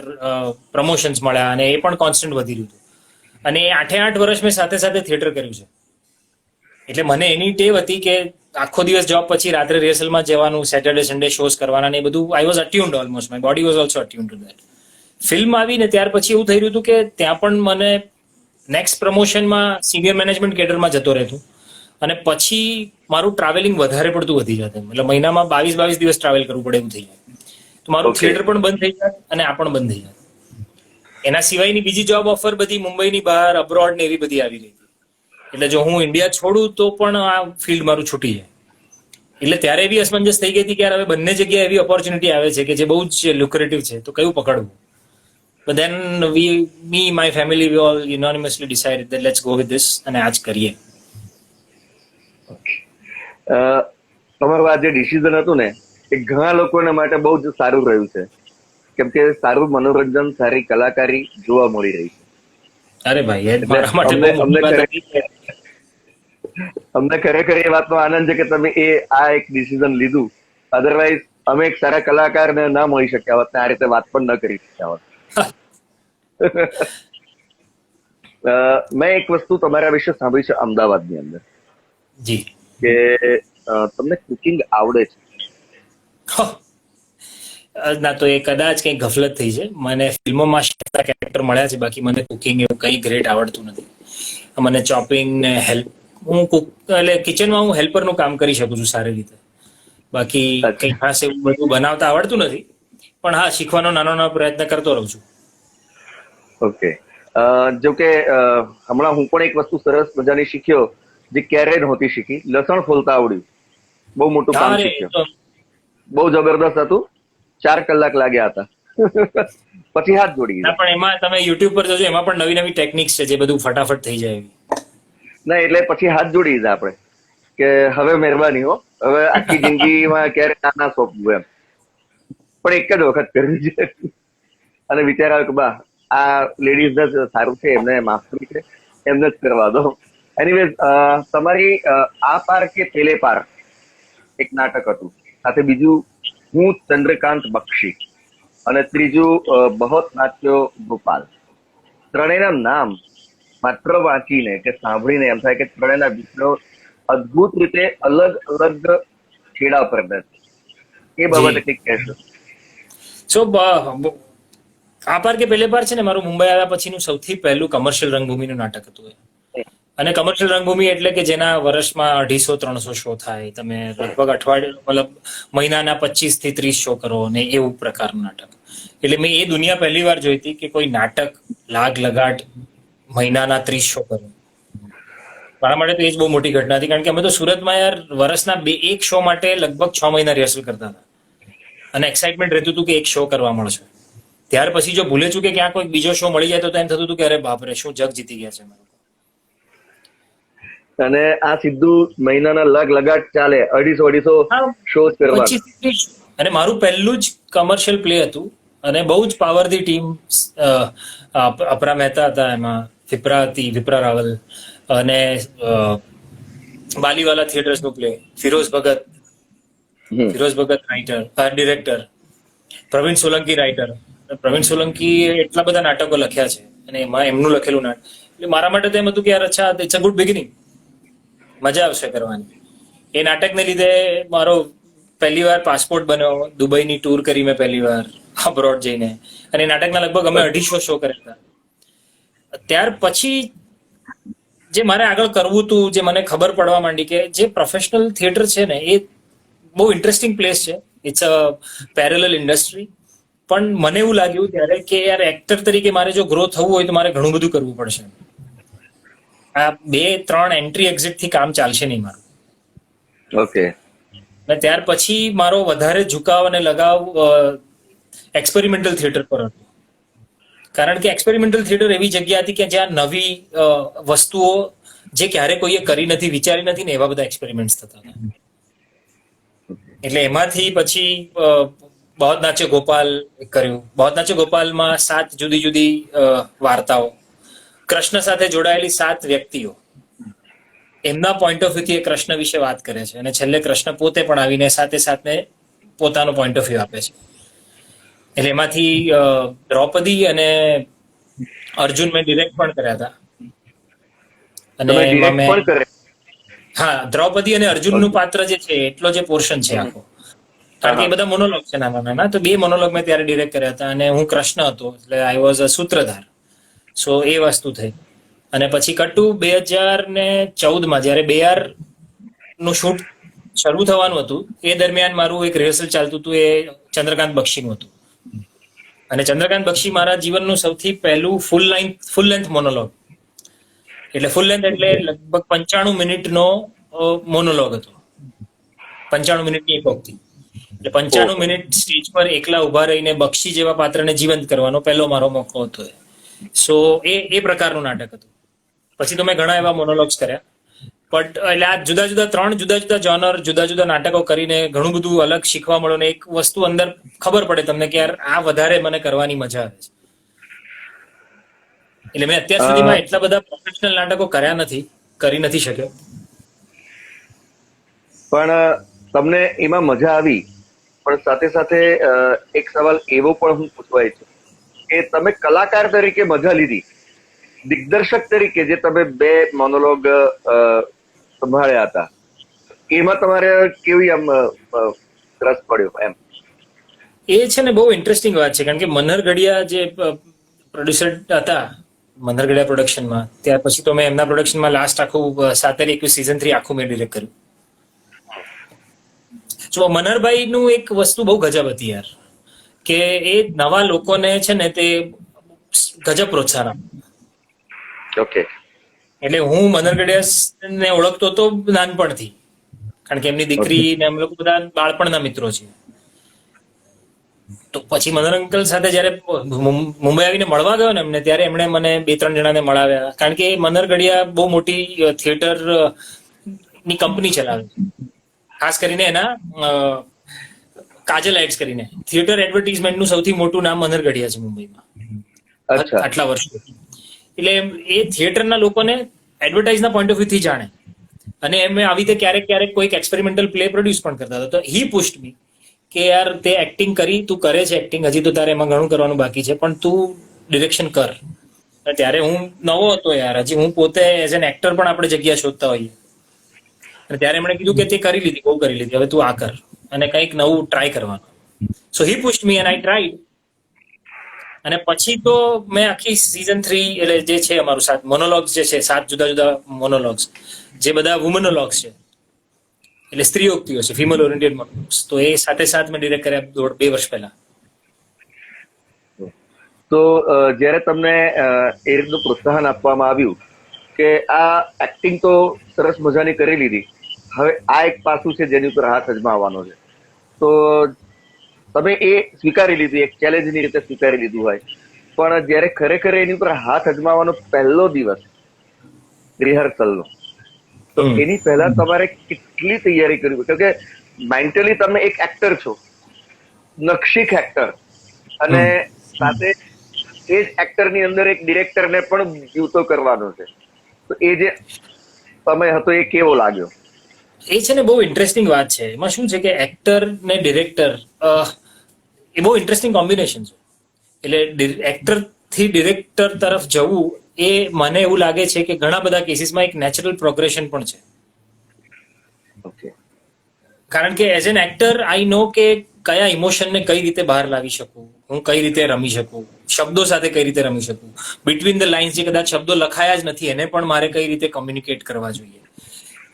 પ્રમોશન્સ મળ્યા અને એ પણ કોન્સ્ટન્ટ વધી રહ્યું હતું. અને એ 8 વર્ષ મેં સાથે સાથે થિયેટર કર્યું છે. એટલે મને એની ટેવ હતી કે આખો દિવસ જોબ પછી રાત્રે રિહર્સલમાં જવાનું, સેટરડે સન્ડે શોઝ કરવાના ને એ બધું. I was attuned almost, my body was also attuned to that. Film આવીને ત્યાર પછી એવું થઈ રહ્યું હતું કે ત્યાં પણ મને નેક્સ્ટ પ્રમોશનમાં સિનિયર મેનેજમેન્ટ કેડરમાં જતો રહેતું, અને પછી મારું ટ્રાવેલિંગ વધારે પડતું વધી જતું. એટલે મહિનામાં 22 દિવસ ટ્રાવેલ કરવું પડે એવું થઈ જાય. તો મારું Okay. થિયેટર પણ બંધ થઈ જાય અને આ પણ બંધ થઈ જાય. એના સિવાયની બીજી જોબ ઓફર બધી મુંબઈની બહાર, અબ્રોડ ને એવી બધી આવી રહી હતી. એટલે જો હું ઇન્ડિયા છોડું તો પણ આ ફિલ્ડ મારું છૂટી જાય. એટલે ત્યારે એવી અસમંજસ થઈ ગઈ હતી કે યાર હવે બંને જગ્યાએ એવી ઓપોર્ચ્યુનિટી આવે છે કે જે બહુ જ લુક્રેટિવ છે, તો કયું પકડવું? But then my family, we all unanimously decided that let's go with this, અને આજ કરીએ. તમારું આ જે ડિસિઝન હતું ને એ ઘણા લોકોના માટે બહુ જ સારું રહ્યું છે, કેમ કે સારું મનોરંજન, સારી કલાકારી જોવા મળી રહી છે. અરે ભાઈ, એ મારા માટે અમને- બહુ મોટી અમને વાત હતી કે અમને ખરેખર એ વાતનો આનંદ છે કે તમે આ એક ડિસિઝન લીધું. અધરવાઇઝ અમે એક સારા કલાકારને ના મળી શક્યા હોત ને આ રીતે વાત પણ ન કરી શક્યા હોત. મેં એક વસ્તુ તમારા વિશે સાંભળી છે અમદાવાદની અંદર, જી કે તમને કુકિંગ આવડે છે. ના, તો એ કદાચ કંઈ ગફલત થઈ છે. મને ફિલ્મોમાં કેરેક્ટર મળ્યા છે, બાકી મને કુકિંગ એવું કંઈ ગ્રેટ આવડતું નથી. મને ચોપિંગ ને હેલ્પ, હું કુક એટલે કિચનમાં હું હેલ્પરનું કામ કરી શકું છું સારી રીતે. બાકી અચ્છા. કંઈ ખાસ એવું બધું બનાવતા આવડતું નથી, પણ હા, શીખવાનો નાનો પ્રયત્ન કરતો રહું છું. ઓકે. જો કે હમણાં હું પણ એક વસ્તુ સરસ મજાની શીખ્યો જે ક્યારેય નહોતી શીખી. લસણ ફોલતા આવડ્યું. બહુ મોટું કામ અરે, શીખ્યો. તો બહુ જબરદસ્ત હતું. 4 કલાક લાગ્યા હતા. પછી હાથ જોડી ના, ગયા. પણ એમાં તમે યુટ્યુબ પર જજો, એમાં પણ નવી ટેકનિક્સ છે જે બધું ફટાફટ થઈ જાય એવી. ના, એટલે પછી હાથ જોડી દીધા આપણે કે હવે મહેરબાની હો, હવે આખી જિંદગીમાં ક્યારે ના સોંપવું એમ. પણ એક જ વખત કરવી છે. અને વિચાર આવ્યો કે બા આ લેડીઝ જ સારું છે, એમને માસ્ટરી છે, એમને જ કરવા દો. એનીવેઝ, તમારી આ પાર કે પેલે પાર એક નાટક હતું, સાથે બીજું હું ચંદ્રકાંત બક્ષી, અને ત્રીજું બહોત નાચ્યો ગોપાલ. ત્રણેયના નામ માત્ર વાંચીને કે સાંભળીને એમ થાય કે ત્રણેયના વિષયો અદભુત રીતે અલગ અલગ છેડા પર છે. એ બાબતે કંઈક કહેશો? સો આ પાર કે પહેલે પાર છે ને, મારું મુંબઈ આવ્યા પછીનું સૌથી પહેલું કમર્શિયલ રંગભૂમિનું નાટક હતું એ. અને કમર્શિયલ રંગભૂમિ એટલે કે જેના વર્ષમાં 250-300 શો થાય, તમે લગભગ અઠવાડિયે મતલબ મહિનાના 25 થી 30 શો કરો ને એવું પ્રકારનું નાટક. એટલે મેં એ દુનિયા પહેલી વાર જોઈ હતી કે કોઈ નાટક લાગ લગાટ મહિનાના 30 શો કરે. મારા માટે તો એ જ બહુ મોટી ઘટના હતી, કારણ કે અમે તો સુરતમાં યાર વર્ષના એક શો માટે લગભગ 6 મહિના રિહર્સલ કરતા હતા, અને એક્સાઇટમેન્ટ રહેતું હતું કે એક શો કરવા મળશે. ત્યાર પછી જો ભૂલે ચૂકે ક્યાં કોઈ બીજો શો મળી જાય તો એમ થતું હતું કે અરે બાપરે, શું જગ જીતી ગયા છે. અને આ સીધું મહિનાના લગાટ ચાલે, 250 શોઝ કરવા. 25-30. અને મારું પહેલું જ કમર્શિયલ પ્લે હતું, અને બહુ જ પાવરથી ટીમ. અપરા મહેતા હતા એમાં, વિપ્રા રાવલ, અને બાલીવાલા થિયેટર્સનું play. Firoz Bhagat writer, director. Pravin Solanki writer. Pravin Solanki એટલા બધા નાટકો લખ્યા છે, અને એમાં એમનું લખેલું નાટક. એટલે મારા માટે તો એમ હતું કે યાર અચ્છા, ઇટ્સ અ ગુડ બિગિનિંગ, મજા આવશે કરવાની. એ નાટકને લીધે મારો પહેલી વાર પાસપોર્ટ બન્યો, દુબઈની ટૂર કરી મેં પહેલી વાર અબ્રોડ જઈને, અને એ નાટકના લગભગ અમે 250 શો કર્યા હતા. ત્યાર પછી જે મારે આગળ કરવું હતું, જે મને ખબર પડવા માંડી કે જે પ્રોફેશનલ થિયેટર છે ને, એ બહુ ઇન્ટરેસ્ટિંગ પ્લેસ છે. It's a parallel industry. પણ મને એવું લાગ્યું ત્યારે કે યાર એક્ટર તરીકે મારે જો ગ્રો થવું હોય તો મારે ઘણું બધું કરવું પડશે. આ 2-3 એન્ટ્રી એક્ઝિટ થી કામ ચાલશે નહીં મારું. ઓકે. અને ત્યાર પછી મારો વધારે ઝુકાવ અને લગાવ એક્સપેરિમેન્ટલ થિયેટર પર હતો. કારણ કે એક્સપેરિમેન્ટલ થિયેટર એવી જગ્યા હતી કે જ્યાં નવી વસ્તુઓ જે ક્યારે કોઈએ કરી નથી, વિચારી નથી ને, એવા બધા એક્સપેરિમેન્ટ્સ થતા હતા. એટલે એમાંથી પછી બહોત નાચે ગોપાલ કર્યું. બહોત નાચે ગોપાલમાં 7 જુદી જુદી વાર્તાઓ, કૃષ્ણ સાથે જોડાયેલી 7 વ્યક્તિઓ એમના પોઈન્ટ ઓફ વ્યૂથી એ કૃષ્ણ વિશે વાત કરે છે, અને છેલ્લે કૃષ્ણ પોતે પણ આવીને સાથે સાથે પોતાનો પોઈન્ટ ઓફ વ્યૂ આપે છે. એટલે એમાંથી દ્રૌપદી અને અર્જુન મેં ડિરેક્ટ પણ કર્યા હતા. અને એમાં મેં હા, દ્રૌપદી અને અર્જુનનું પાત્ર જે છે એટલો જે પોર્શન છે આખો, કારણ કે એ બધા મોનોલોગ છે નાના નાના, તો 2 મોનોલોગ મેં ત્યારે ડિરેક્ટ કર્યા હતા અને હું કૃષ્ણ હતો, એટલે આઈ વોઝ અ સૂત્રધાર. સો એ વસ્તુ થઈ. અને પછી કટ્ટુ 2014માં જયારે બેઆર નું શૂટ શરૂ થવાનું હતું એ દરમિયાન મારું એક રિહર્સલ ચાલતું હતું, એ ચંદ્રકાંત બક્ષીનું હતું. અને ચંદ્રકાંત બક્ષી મારા જીવનનું સૌથી પહેલું ફૂલ લેન્થ મોનોલોગ. એટલે ફૂલ લેન્થ એટલે લગભગ 95 મિનિટનો મોનોલોગ હતો, 95 મિનિટની એક વખત. એટલે 95 મિનિટ સ્ટેજ પર એકલા ઉભા રહીને બક્ષી જેવા પાત્રને જીવંત કરવાનો પહેલો મારો મોકો હતો. સો એ પ્રકારનું નાટક હતું. પછી તો મેં ઘણા એવા મોનોલોગ્સ કર્યા. બટ એટલે આ જુદા જુદા 3 જુદા જુદા જોનર, જુદા જુદા નાટકો કરીને ઘણું બધું અલગ શીખવા મળ્યું ને એક વસ્તુ અંદર ખબર પડે તમને કે યાર આ વધારે મને કરવાની મજા આવે છે. એટલે મેં અત્યાર સુધીમાં એટલા બધા પ્રોફેશનલ નાટકો કર્યા નથી, કરી નથી શક્યો. પણ તમને એમાં મજા આવી, પણ સાથે સાથે એક સવાલ એવો પણ હું પૂછવાય છે કે તમે કલાકાર તરીકે મજા લીધી, દિગ્દર્શક તરીકે જે તમે 2 મોનોલોગ સંભાળ્યા હતા, એમાં તમારે કેવી આમ રસ પડ્યો એમ? એ છે ને બહુ ઇન્ટરેસ્ટિંગ વાત છે, કારણ કે મનહર ગઢિયા જે પ્રોડ્યુસર હતા મનહર ગઢિયા પ્રોડક્શનમાં, ત્યાર પછી તો મેં એમના પ્રોડક્શનમાં લાસ્ટ આખું 7-21 સીઝન 3 આખું મેં ડિરેક્ટ કર્યું. જો મનહરભાઈ નું એક વસ્તુ બહુ ગજબ હતી યાર, કે એ નવા લોકોને છે ને તે ગજબ પ્રોત્સાહન આપે. ઓકે. એટલે હું મનહર ગઢિયાને ઓળખતો હતો નાનપણથી, કારણ કે એમની દીકરી ને અમે લોકો બધા બાળપણના મિત્રો છીએ. તો પછી મનહર અંકલ સાથે જયારે મુંબઈ આવીને મળવા ગયો ને એમને, ત્યારે એમણે મને 2-3 જણાને મળાવ્યા, કારણ કે મનહર ગઢિયા બહુ મોટી થિયેટર ની કંપની ચલાવે છે. ખાસ કરીને એના કાજલ એડ્સ કરીને થિયેટર એડવર્ટાઇઝમેન્ટનું સૌથી મોટું નામ મનહર ગઢિયા છે મુંબઈમાં આટલા વર્ષો. એટલે એ થિયેટરના લોકોને એડવર્ટાઇઝના પોઈન્ટ ઓફ વ્યૂ થી જાણે, અને એમ આવી રીતે ક્યારેક ક્યારેક કોઈક એક્સપેરિમેન્ટલ પ્લે પ્રોડ્યુસ પણ કરતા હતા. તો હી પુશ્ડ મી કે યાર તે એક્ટિંગ કરી, તું કરે છે એક્ટિંગ, હજી તો તારે એમાં ઘણું કરવાનું બાકી છે, પણ તું ડિરેક્શન કર. ત્યારે હું નવો હતો યાર, હજી હું પોતે એઝ એન એક્ટર પણ આપણે જગ્યા શોધતા હોઈએ. અને ત્યારે એમણે કીધું કે તે કરી લીધી, બહુ કરી લીધી, હવે તું આ કર અને કંઈક નવું ટ્રાય કરવાનું. સો હી pushed me and I tried. અને પછી તો મેં આખી સીઝન 3 એટલે જે છે અમારું 7 મોનોલોગ્સ જે છે, 7 જુદા જુદા મોનોલોગ્સ, જે બધા વુમનોલોગ્સ છે, એટલે સ્ત્રીઓક્તિઓ છે, ફિમેલ ઓરિએન્ટેડ મોનોલોગ્સ, તો એ સાથે મેં ડિરેક્ટ કર્યા 2 વર્ષ પહેલા. તો જ્યારે તમને એ રીતનું પ્રોત્સાહન આપવામાં આવ્યું કે આ એક્ટિંગ તો સરસ મજાની કરી લીધી, હવે આ એક પાસું છે જેની ઉપર હાથ અજમાવવાનો છે, તો તમે એ સ્વીકારી લીધું, એક ચેલેન્જની રીતે સ્વીકારી લીધું હોય, પણ જ્યારે ખરેખર એની ઉપર હાથ અજમાવવાનો પહેલો દિવસ રિહર્સલનો, તો એની પહેલા તમારે કેટલી તૈયારી કરવી? કારણ કે મેન્ટલી તમે એક એક્ટર છો, નકશીક એક્ટર, અને સાથે એ જ એક્ટરની અંદર એક ડિરેક્ટરને પણ જીવતો કરવાનો છે, તો એ જે સમય હતો એ કેવો લાગ્યો? એ છે ને બહુ ઇન્ટરેસ્ટિંગ વાત છે. એમાં શું છે કે એક્ટર ને ડિરેક્ટર એ બહુ ઇન્ટરેસ્ટિંગ કોમ્બિનેશન છે. એટલે એક્ટર થી ડિરેક્ટર તરફ જવું એ મને એવું લાગે છે કે ઘણા બધા કેસીસમાં એક નેચરલ પ્રોગ્રેશન પણ છે. કારણ કે એઝ એન એક્ટર આઈ નો કે કયા ઇમોશનને કઈ રીતે બહાર લાવી શકું, હું કઈ રીતે રમી શકું, શબ્દો સાથે કઈ રીતે રમી શકું, બિટવીન ધ લાઇન્સ જે કદાચ શબ્દો લખાયા જ નથી એને પણ મારે કઈ રીતે કોમ્યુનિકેટ કરવા જોઈએ.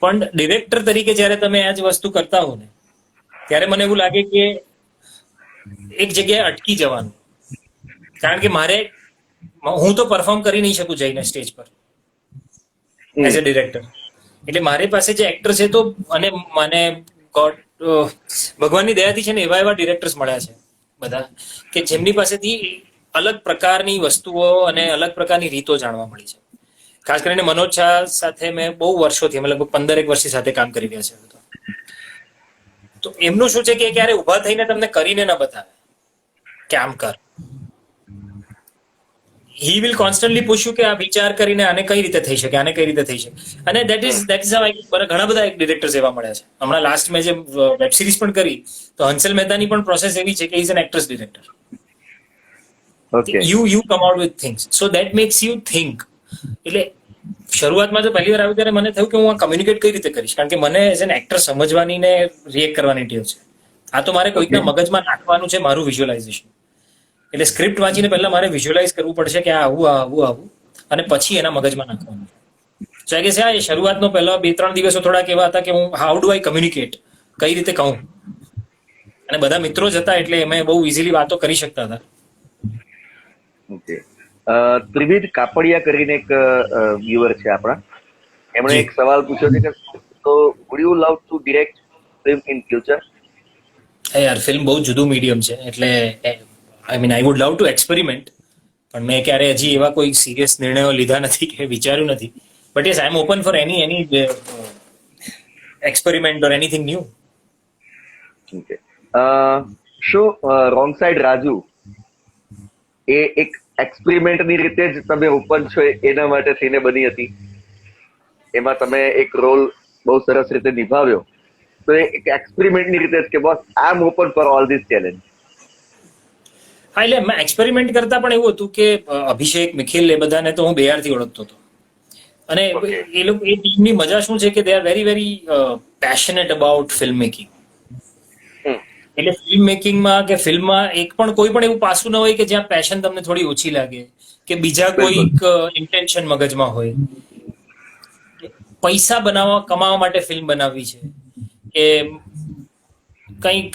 પણ ડિરેક્ટર તરીકે જયારે તમે આ જ વસ્તુ કરતા હો ને, ત્યારે મને એવું લાગે કે એક જગ્યાએ અટકી જવાનું. કારણ કે હું તો પરફોર્મ કરી નહીં શકું જઈને સ્ટેજ પર એઝ અ ડિરેક્ટર. એટલે મારી પાસે જે એક્ટર છે તો, અને મને ગોડ ભગવાનની દયાથી છે ને એવા એવા ડિરેક્ટર્સ મળ્યા છે બધા કે જેમની પાસેથી અલગ પ્રકારની વસ્તુઓ અને અલગ પ્રકારની રીતો જાણવા મળી છે. ખાસ કરીને મનોજ શાહ સાથે મેં બહુ વર્ષોથી, અમે લગભગ 15 વર્ષથી સાથે કામ કરી રહ્યા છે. તો એમનું શું છે કે ક્યારે ઉભા થઈને તમને કરીને ન બતાવે કે આમ કર. હી વિલ કોન્સ્ટન્ટલી પૂછ્યું કે આ વિચાર કરીને આને કઈ રીતે થઈ શકે, આને કઈ રીતે થઈ શકે. અને દેટ ઇઝ ઘણા બધા ડિરેક્ટર્સ એવા મળ્યા છે. હમણાં લાસ્ટ મેં જે વેબ સિરીઝ પણ કરી તો હંસલ મહેતાની પણ પ્રોસેસ એવી છે કે is an actress director. Okay. You come out with things so that makes you think. એટલે શરૂઆતમાં જો પહેલી વાર આવ્યું ત્યારે મને થયું કે હું આ કમ્યુનિકેટ કઈ રીતે કરીશ, કારણ કે મને એઝ એન એક્ટર સમજવાની ને રિએક્ટ કરવાની ટેવ છે. આ તો મારે કોઈકના મગજમાં નાખવાનું છે, મારું વિઝ્યુઅલાઇઝેશન. એટલે સ્ક્રિપ્ટ વાંચીને પહેલા મારે વિઝ્યુઅલાઇઝ કરવું પડશે કે આ આવું અને પછી એના મગજમાં નાખવાનું. સો આઈ ગેસ એ શરૂઆતનો પહેલા 2-3 દિવસો થોડાક એવા હતા કે હું હાઉ ડુ આઈ કમ્યુનિકેટ, કઈ રીતે કહું. અને બધા મિત્રો જ હતા એટલે અમે બહુ ઇઝીલી વાતો કરી શકતા હતા. ઓકે. ત્રિવિધ કાપડિયા કરીને એક વ્યુઅર છે આપણા, એમણે જી. એક સવાલ પૂછ્યો છે કે તો would you love to direct film in future? યાર ફિલ્મ બહુ જુદું મીડિયમ છે, એટલે I would love to experiment, પણ મેં ક્યારે હજી એવા કોઈ સિરિયસ નિર્ણયો લીધા નથી કે વિચાર્યું નથી. But yes I am open for any experiment or anything new. Okay. શું રોંગ સાઈડ રાજુ એ એક એક્સપેરિમેન્ટની રીતે જ તમે ઓપન છો એના માટે થઈને બની હતી? એમાં તમે એક રોલ બહુ સરસ રીતે નિભાવ્યો, તો એ એક એક્સપેરિમેન્ટની રીતે જ કે boss I am open for all this challenge? હા, એટલે મેં એક્સપેરિમેન્ટ કરતા પણ એવું હતું કે અભિષેક, નિખિલ એ બધાને તો હું બેયારથી ઓળખતો હતો. અને એ ટીમની મજા શું છે કે they are very very passionate about film making. એટલે ફિલ્મ મેકિંગમાં કે ફિલ્મમાં એક પણ કોઈ પણ એવું પાસું ન હોય કે જ્યાં પેશન તમને થોડી ઓછી લાગે, કે બીજા કોઈક ઇન્ટેન્શન મગજમાં હોય. પૈસા કમાવા માટે ફિલ્મ બનાવવી છે કે કંઈક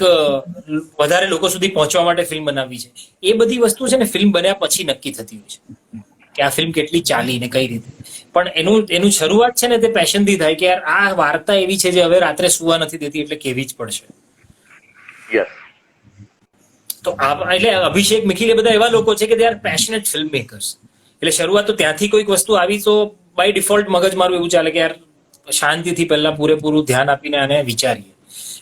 વધારે લોકો સુધી પહોંચવા માટે ફિલ્મ બનાવવી છે, એ બધી વસ્તુ છે ને ફિલ્મ બન્યા પછી નક્કી થતી હોય છે કે આ ફિલ્મ કેટલી ચાલી ને કઈ રીતે. પણ એનું શરૂઆત છે ને તે પેશનથી થાય કે યાર આ વાર્તા એવી છે જે હવે રાત્રે સુવા નથી દેતી, એટલે કેવી જ પડશે. યસ. તો એટલે અભિષેક, નિખિલ એ બધા એવા લોકો છે કે they are passionate film makers. એટલે શરૂઆત તો ત્યાંથી કોઈક વસ્તુ આવી તો બાય ડિફોલ્ટ મગજ મારું એવું ચાલે કે યાર શાંતિથી પહેલા પૂરેપૂરું ધ્યાન આપીને આને વિચારીએ.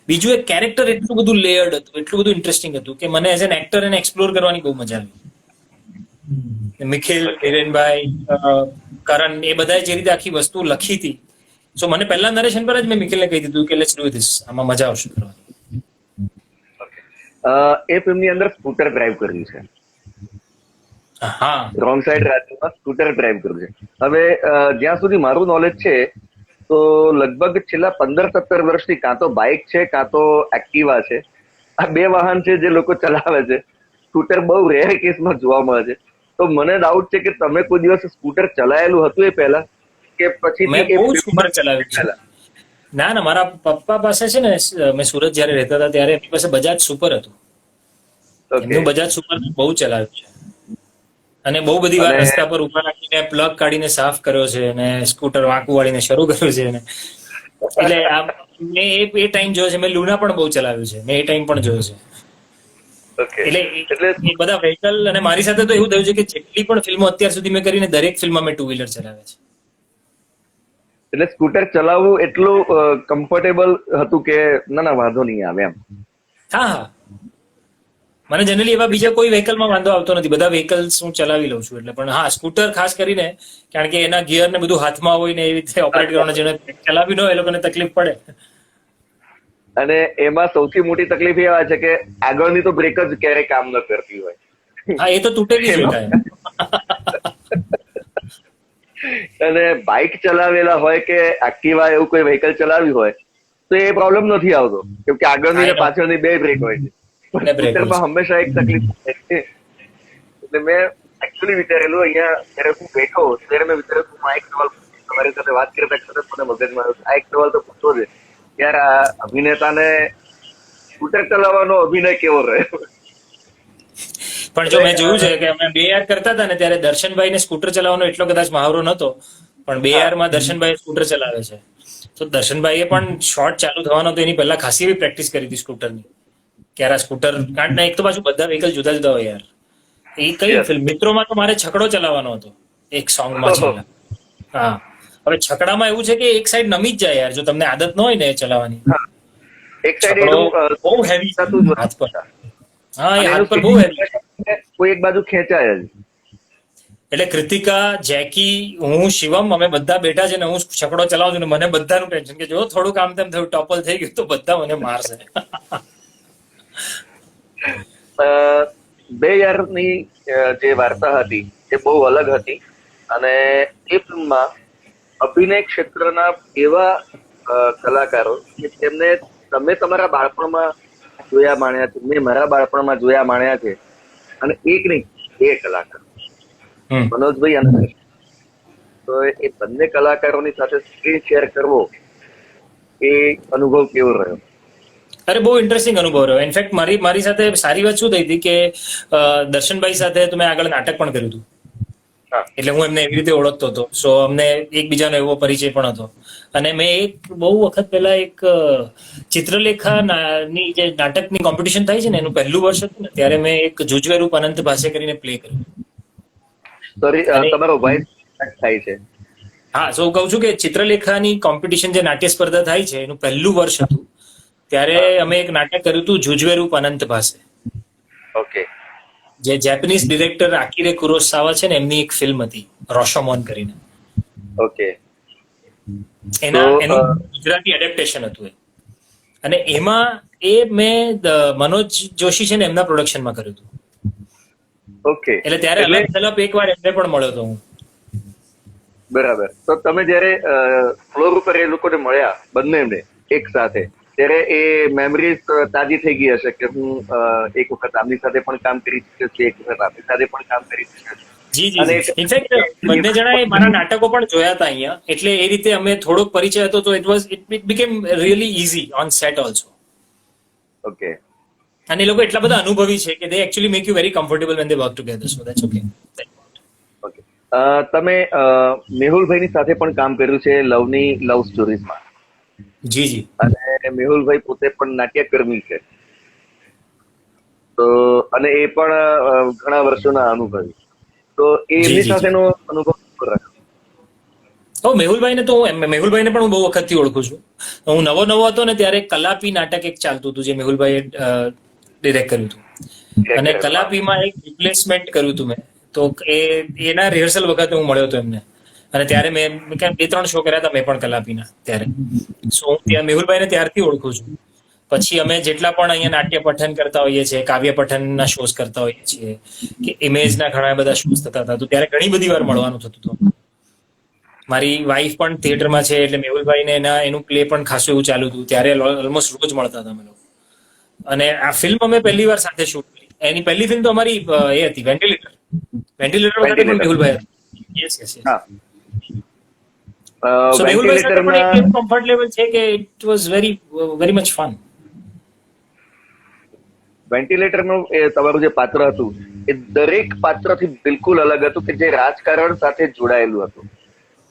બીજું એક કેરેક્ટર એટલું બધું લેયર્ડ હતું, એટલું બધું ઇન્ટરેસ્ટિંગ હતું કે મને એઝ એન એક્ટર એને એક્સપ્લોર કરવાની બહુ મજા આવી. નિખિલ, હિરેનભાઈ, કરણ એ બધાએ જે રીતે આખી વસ્તુ લખી હતી, સો મને પહેલા નરેશન પર જ મેં નિખિલને કહી દીધું કે લેટ્સ ડુ ધીસ, આમાં મજા આવશે કરવાની. એ ફિલ્મની અંદર સ્કૂટર ડ્રાઈવ કર્યું છે. હા, રોંગ સાઈડ રાજુમાં સ્કૂટર ડ્રાઈવ કર્યું છે. હવે જ્યાં સુધી મારું નોલેજ છે તો લગભગ છેલ્લા 15-17 વર્ષથી કાં તો બાઇક છે કાં તો એક્ટિવા છે, આ બે વાહન છે જે લોકો ચલાવે છે. સ્કૂટર બહુ રેર કેસમાં જોવા મળે છે. તો મને ડાઉટ છે કે તમે કોઈ દિવસ સ્કૂટર ચલાયેલું હતું એ પહેલા કે પછી? મેં બહુ સ્કૂટર ચલાવ્યું છે. ના, મારા પપ્પા પાસે છે ને, મેં સુરત જયારે રહેતા હતા ત્યારે એમની પાસે બજાજ સુપર હતું. એમનું બજાજ સુપર બહુ ચલાવ્યું છે અને બહુ બધી વાર રસ્તા પર ઉભા રાખીને પ્લગ કાઢીને સાફ કર્યો છે અને સ્કૂટર વાંકું વાળીને શરૂ કર્યું છે. એટલે મેં એ ટાઈમ જોયો છે. મેં લુના પણ બહુ ચલાવ્યું છે, મેં એ ટાઈમ પણ જોયો છે. એટલે એ બધા વ્હીકલ, અને મારી સાથે તો એવું થયું છે કે જેટલી પણ ફિલ્મો અત્યાર સુધી મેં કરીને દરેક ફિલ્મમાં મેં 2 વ્હીલર ચલાવ્યા છે. એટલે સ્કૂટર ચલાવવું એટલું કમ્ફર્ટેબલ હતું કે ના વાંધો નહીં આવે એમ? હા, મને જનરલી એવા બીજા કોઈ વ્હીકલમાં વાંધો આવતો નથી, બધા વ્હીકલ્સ હું ચલાવી લઉં છું. એટલે પણ હા, સ્કૂટર ખાસ કરીને, કારણ કે એના ગિયર ને બધું હાથમાં હોય ને એવી રીતે ઓપરેટ કરવાના, જેને ચલાવી ન હોય એ લોકોને તકલીફ પડે. અને એમાં સૌથી મોટી તકલીફ એ આવે છે કે આગળની તો બ્રેક જ ક્યારેય કામ ન કરતી હોય. હા, એ તો તૂટેલી જ હોય. અને બાઇક ચલાવેલા હોય કે એક્ટિવા એવું કોઈ વ્હીકલ ચલાવ્યું હોય તો એ પ્રોબ્લેમ નથી આવતો, કેમ કે આગળની ને પાછળની બે બ્રેક હોય છે. સ્કૂટરમાં હંમેશા એક તકલીફ થાય છે. એટલે મેં એકચ્યુઅલી વિચારેલું, અહીંયા જયારે હું બેઠો ત્યારે મેં વિચાર્યું હું આ એક સવાલ તમારી સાથે વાત કરતા કરતા મને મગજમાં આવ્યો, આ એક સવાલ તો પૂછવો છે યાર, આ અભિનેતાને સ્કૂટર ચલાવવાનો અભિનય કેવો રહ્યો? પણ જો મેં જોયું છે કે અમે 2 યાર કરતા હતા ને ત્યારે દર્શનભાઈ ને સ્કૂટર ચલાવવાનો એટલો કદાચ મહાવરો નતો, પણ 2 યારમાં દર્શનભાઈ સ્કૂટર ચલાવે છે. તો દર્શનભાઈએ પણ શોર્ટ ચાલુ થવાનો તો એની પહેલા ખાસી એવી પ્રેક્ટિસ કરી હતી સ્કૂટરની, કે યાર આ સ્કૂટર, કારણ કે એક તો પાછું બધા વ્હીકલ જુદા જુદા હોય યાર. એ કઈ Yes. ફિલ્મ મિત્રોમાં તો મારે છકડો ચલાવવાનો હતો એક સોંગમાં છેલ્લા. હા, હવે છકડામાં એવું છે કે એક સાઈડ નમી જ જાય યાર, જો તમને આદત ન હોય ને એ ચલાવવાની. એક સાઈડ છકડો એનું બહુ હેવી થતું જ હાથ પર. હોય. હા, એ અને હાથ પર એનું બહુ હેવી. કોઈ એક બાજુ ખેંચાય જ. એટલે કૃતિકા, જેકી, હું, શિવમ, અમે બધા બેઠા છે ને હું છકડો ચલાવું છું ને મને બધાનું ટેન્શન કે જો થોડું કામ તેમ થયું, ટોપલ થઈ ગયું તો બધા મને મારશે. 2000ની જે વાર્તા હતી એ બહુ અલગ હતી અને એ ફિલ્મમાં અભિનય ક્ષેત્રના એવા કલાકારો કે તેમને તમે તમારા બાળપણમાં જોયા માણ્યા છે, મેં મારા બાળપણમાં જોયા માણ્યા છે, અને એક નહીં બે કલાકાર, મનોજભાઈ અને દર્શન. તો એ બંને કલાકારોની સાથે સ્ક્રીન શેર કરવો એ અનુભવ કેવો રહ્યો? અરે બહુ ઇન્ટરેસ્ટિંગ અનુભવ રહ્યો. ઇનફેક્ટ મારી સાથે સારી વાત શું થઈ હતી કે દર્શનભાઈ સાથે તો મેં આગળ નાટક પણ કર્યું હતું, હા. એટલે હું એમને એવી રીતે ઓળખતો હતો. સો અમને એકબીજાનો એવો પરિચય પણ હતો. અને મેં એક બહુ વખત પહેલા એક ચિત્રલેખાની જે નાટકની કોમ્પિટિશન થાય છે ને એનું પહેલું વર્ષ હતું ને, ત્યારે મેં એક જુજવેરૂપ અનંત ભાષે કરીને પ્લે કર્યું. સોરી, અને- તમારો વોઇસ થાય છે. હા, સો હું કહું છું કે ચિત્રલેખાની કોમ્પિટિશન જે નાટ્ય સ્પર્ધા થાય છે એનું પહેલું વર્ષ હતું, ત્યારે અમે એક નાટક કર્યું હતું જુજવેરૂપ અનંત ભાષે, ઓકે. જે જેપનીઝ ડિરેક્ટર આકીરે કુરોસાવા છે ને એમની એક ફિલ્મ હતી રોશોમોન કરીને. ઓકે. એનું ગુજરાતી એડેપ્ટેશન હતું એ. અને એમાં મેં મનોજ જોશી છે ને એમના પ્રોડક્શનમાં કર્યું હતું. ઓકે. એટલે ત્યારે અલગ થલપ એકવાર એમને પણ મળ્યો હતો હું. બરાબર. તો તમે જયારે ફ્લોર ઉપર એ લોકોને મળ્યા બંનેને એક સાથે, ત્યારે એ મેમરીઝ તાજી થઈ ગઈ હશે કે હું એક વખત આમની સાથે પણ કામ કરી ચૂક્યો છું, એક વખત આપની સાથે પણ કામ કરી ચૂક્યો છું. જી અને જી. ઇનફેક્ટ બંને જણાએ મારા નાટકો પણ જોયા હતા અહીંયા, એટલે એ રીતે અમે થોડોક પરિચય હતો, તો it became really easy on set also. Okay. અને એ લોકો એટલા બધા અનુભવી છે કે they actually make you very comfortable when they work together, so that's okay. Okay. તમે મેહુલભાઈની સાથે પણ કામ કર્યું છે લવની લવ સ્ટોરીઝમાં, જી જી. અને મેહુલભાઈ પોતે પણ નાટ્યકર્મી છે, તો અને એ પણ ઘણા વર્ષોના અનુભવી, તો એમની સાથેનો અનુભવ કેવો રહ્યો? મેહુલભાઈને પણ હું બહુ વખતથી ઓળખું છું. હું નવો હતો ને ત્યારે કલાપી નાટક એક ચાલતું હતું જે મેહુલભાઈએ ડિરેક્ટ કર્યું હતું, અને કલાપીમાં એક રિપ્લેસમેન્ટ કર્યું હતું મેં. તો એના રિહર્સલ વખતે હું મળ્યો હતો એમને, અને ત્યારે મેં 2-3 શો કર્યા હતા મેં પણ કલાપીના ત્યારે. સો હું ત્યાં મેહુલભાઈને ત્યારથી ઓળખું છું. પછી અમે જેટલા પણ અહીંયા નાટ્ય પઠન કરતા હોઈએ છીએ, કાવ્ય પઠનના શોઝ કરતા હોઈએ છીએ, કે ઇમેજના ઘણા બધા શોઝ થતા હતા, તો ત્યારે ઘણી બધી વાર મળવાનું થતું હતું. મારી વાઈફ પણ થિયેટરમાં છે, એટલે મેહુલભાઈને એનું પ્લે પણ ખાસું એવું ચાલુ હતું, ત્યારે ઓલમોસ્ટ રોજ મળતા હતા અમે લોકો. અને આ ફિલ્મ અમે પહેલી વાર સાથે શૂટ કરી. એની પહેલી ફિલ્મ તો અમારી એ હતી વેન્ટિલેટર વખતે પણ મેહુલભાઈ હતા. Yes yes yes. સો મેહુલભાઈ સાથે પણ એક એવું કમ્ફર્ટ લેવલ છે કે it was very much fun. વેન્ટિલેટરનું એ તમારું જે પાત્ર હતું એ દરેક પાત્રથી બિલકુલ અલગ હતું, કે જે રાજકારણ સાથે જોડાયેલું હતું.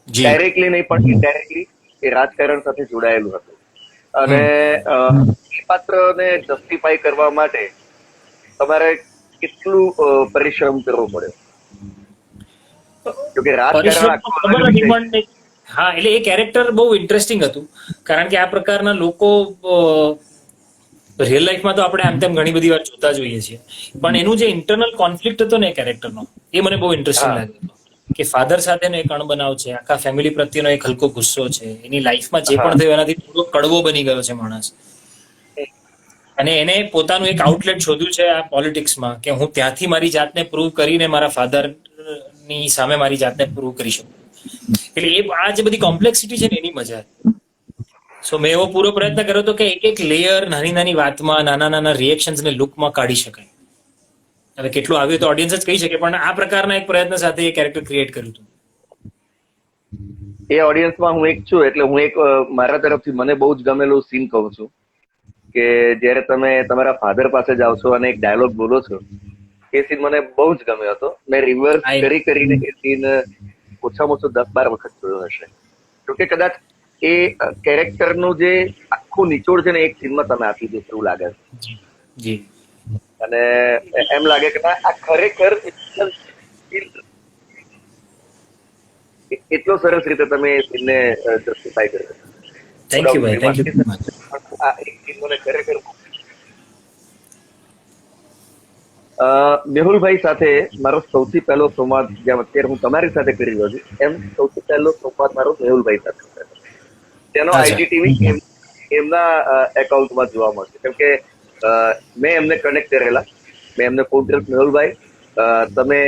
ડાયરેક્ટલી નહીં પણ ઇનડાયરેક્ટલી એ રાજકારણ સાથે જોડાયેલું હતું. અને એ પાત્રને જસ્ટિફાઈ કરવા માટે તમારે કેટલું પરિશ્રમ કરવો પડ્યો? કે રાજકારણ હા, એટલે એ કેરેક્ટર બહુ ઇન્ટરેસ્ટિંગ હતું, કારણ કે આ પ્રકારના લોકો રિયલ લાઈફમાં તો આપણે આમ તેમ ઘણી બધી વાર જોતા જોઈએ છીએ, પણ એનું જે ઇન્ટરનલ કોન્ફ્લિક્ટ હતો ને એ કેરેક્ટરનો, એ મને બહુ ઇન્ટરેસ્ટિંગ લાગ્યો હતો. કે ફાધર સાથેનો એક અણબનાવ છે, આખા ફેમિલી પ્રત્યેનો એક હલકો ગુસ્સો છે, એની લાઈફમાં જે પણ થયું એનાથી થોડો કડવો બની ગયો છે માણસ, અને એને પોતાનું એક આઉટલેટ શોધ્યું છે આ પોલિટિક્સમાં, કે હું ત્યાંથી મારી જાતને પ્રૂવ કરીને મારા ફાધરની સામે મારી જાતને પ્રૂવ કરી શકું. એટલે આ જે બધી કોમ્પ્લેક્સિટી છે ને એની મજા હતી. સો મેં એવો પૂરો પ્રયત્ન કર્યો હતો કે એક લેયર નાની નાની વાતમાં, નાના નાના રિએક્શન્સ ને લુકમાં કાઢી શકાય. હવે કેટલું આવ્યું તો ઓડિયન્સ જ કહી શકે, પણ આ પ્રકારના એક પ્રયત્ન સાથે એ કેરેક્ટર ક્રિએટ કર્યું હતું. એ ઓડિયન્સમાં હું એક છું, એટલે હું એક મારા તરફથી મને બહુ જ ગમેલું સીન કહું છું, કે જ્યારે તમે તમારા ફાધર પાસે જાઓ છો અને એક ડાયલોગ બોલો છો, એ સીન મને બહુ જ ગમ્યો હતો. મેં રિવર્સ કરીને એ સીન ઓછામાં ઓછો 10-12 વખત જોયો હશે, જોકે કદાચ એ કેરેક્ટરનું જે આખું નિચોડ છે ને એક સીનમાં તમે આપી દો એવું લાગે છે. જી અને એમ લાગે કે ના, આ ખરેખર એટલો સરસ રીતે તમે એ સીનને જસ્ટિફાઈ કર્યો. થેન્ક યુ ભાઈ, થેન્ક યુ. આ એક સીન મને ખરેખર મેહુલભાઈ સાથે મારો સૌથી પહેલો સંવાદ, જેમ અત્યારે હું તમારી સાથે કરી રહ્યો છું, એમ સૌથી પહેલો સંવાદ મારો મેહુલભાઈ સાથે થયો. તેનો આઈજીટીવી એમના એકાઉન્ટમાં જોવા મળશે, કેમ કે મેં એમને કનેક્ટ કરેલા. મેં એમને ફોન કર્યો, મેહુલભાઈ તમે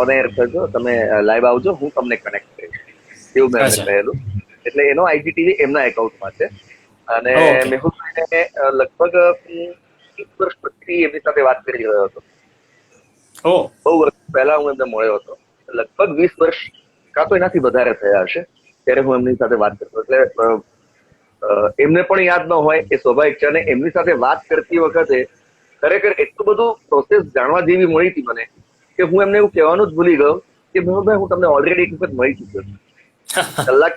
ઓન એર કરજો, તમે લાઈવ આવજો, હું તમને કનેક્ટ કરીશ, એવું મેં એમને કહેલું. એટલે એનો આઈજીટીવી એમના એકાઉન્ટમાં છે. અને મેહુલભાઈને લગભગ 20 વર્ષ પછી એમની સાથે વાત કરી રહ્યો હતો. બહુ વર્ષ પહેલા હું એમને મળ્યો હતો, લગભગ 20 વર્ષ કાં તો એનાથી વધારે થયા હશે ત્યારે હું એમની સાથે વાત કરતો. એટલે એમને પણ યાદ ન હોય એ સ્વાભાવિક છે. અને એમની સાથે વાત કરતી વખતે ખરેખર એટલું બધું પ્રોસેસ જાણવા જેવી મળી હતી મને કે હું એમને એવું કહેવાનું જ ભૂલી ગયો કે મેહુલભાઈ, હું તમને ઓલરેડી એક વખત મળી ચુક્યો છું, કલાક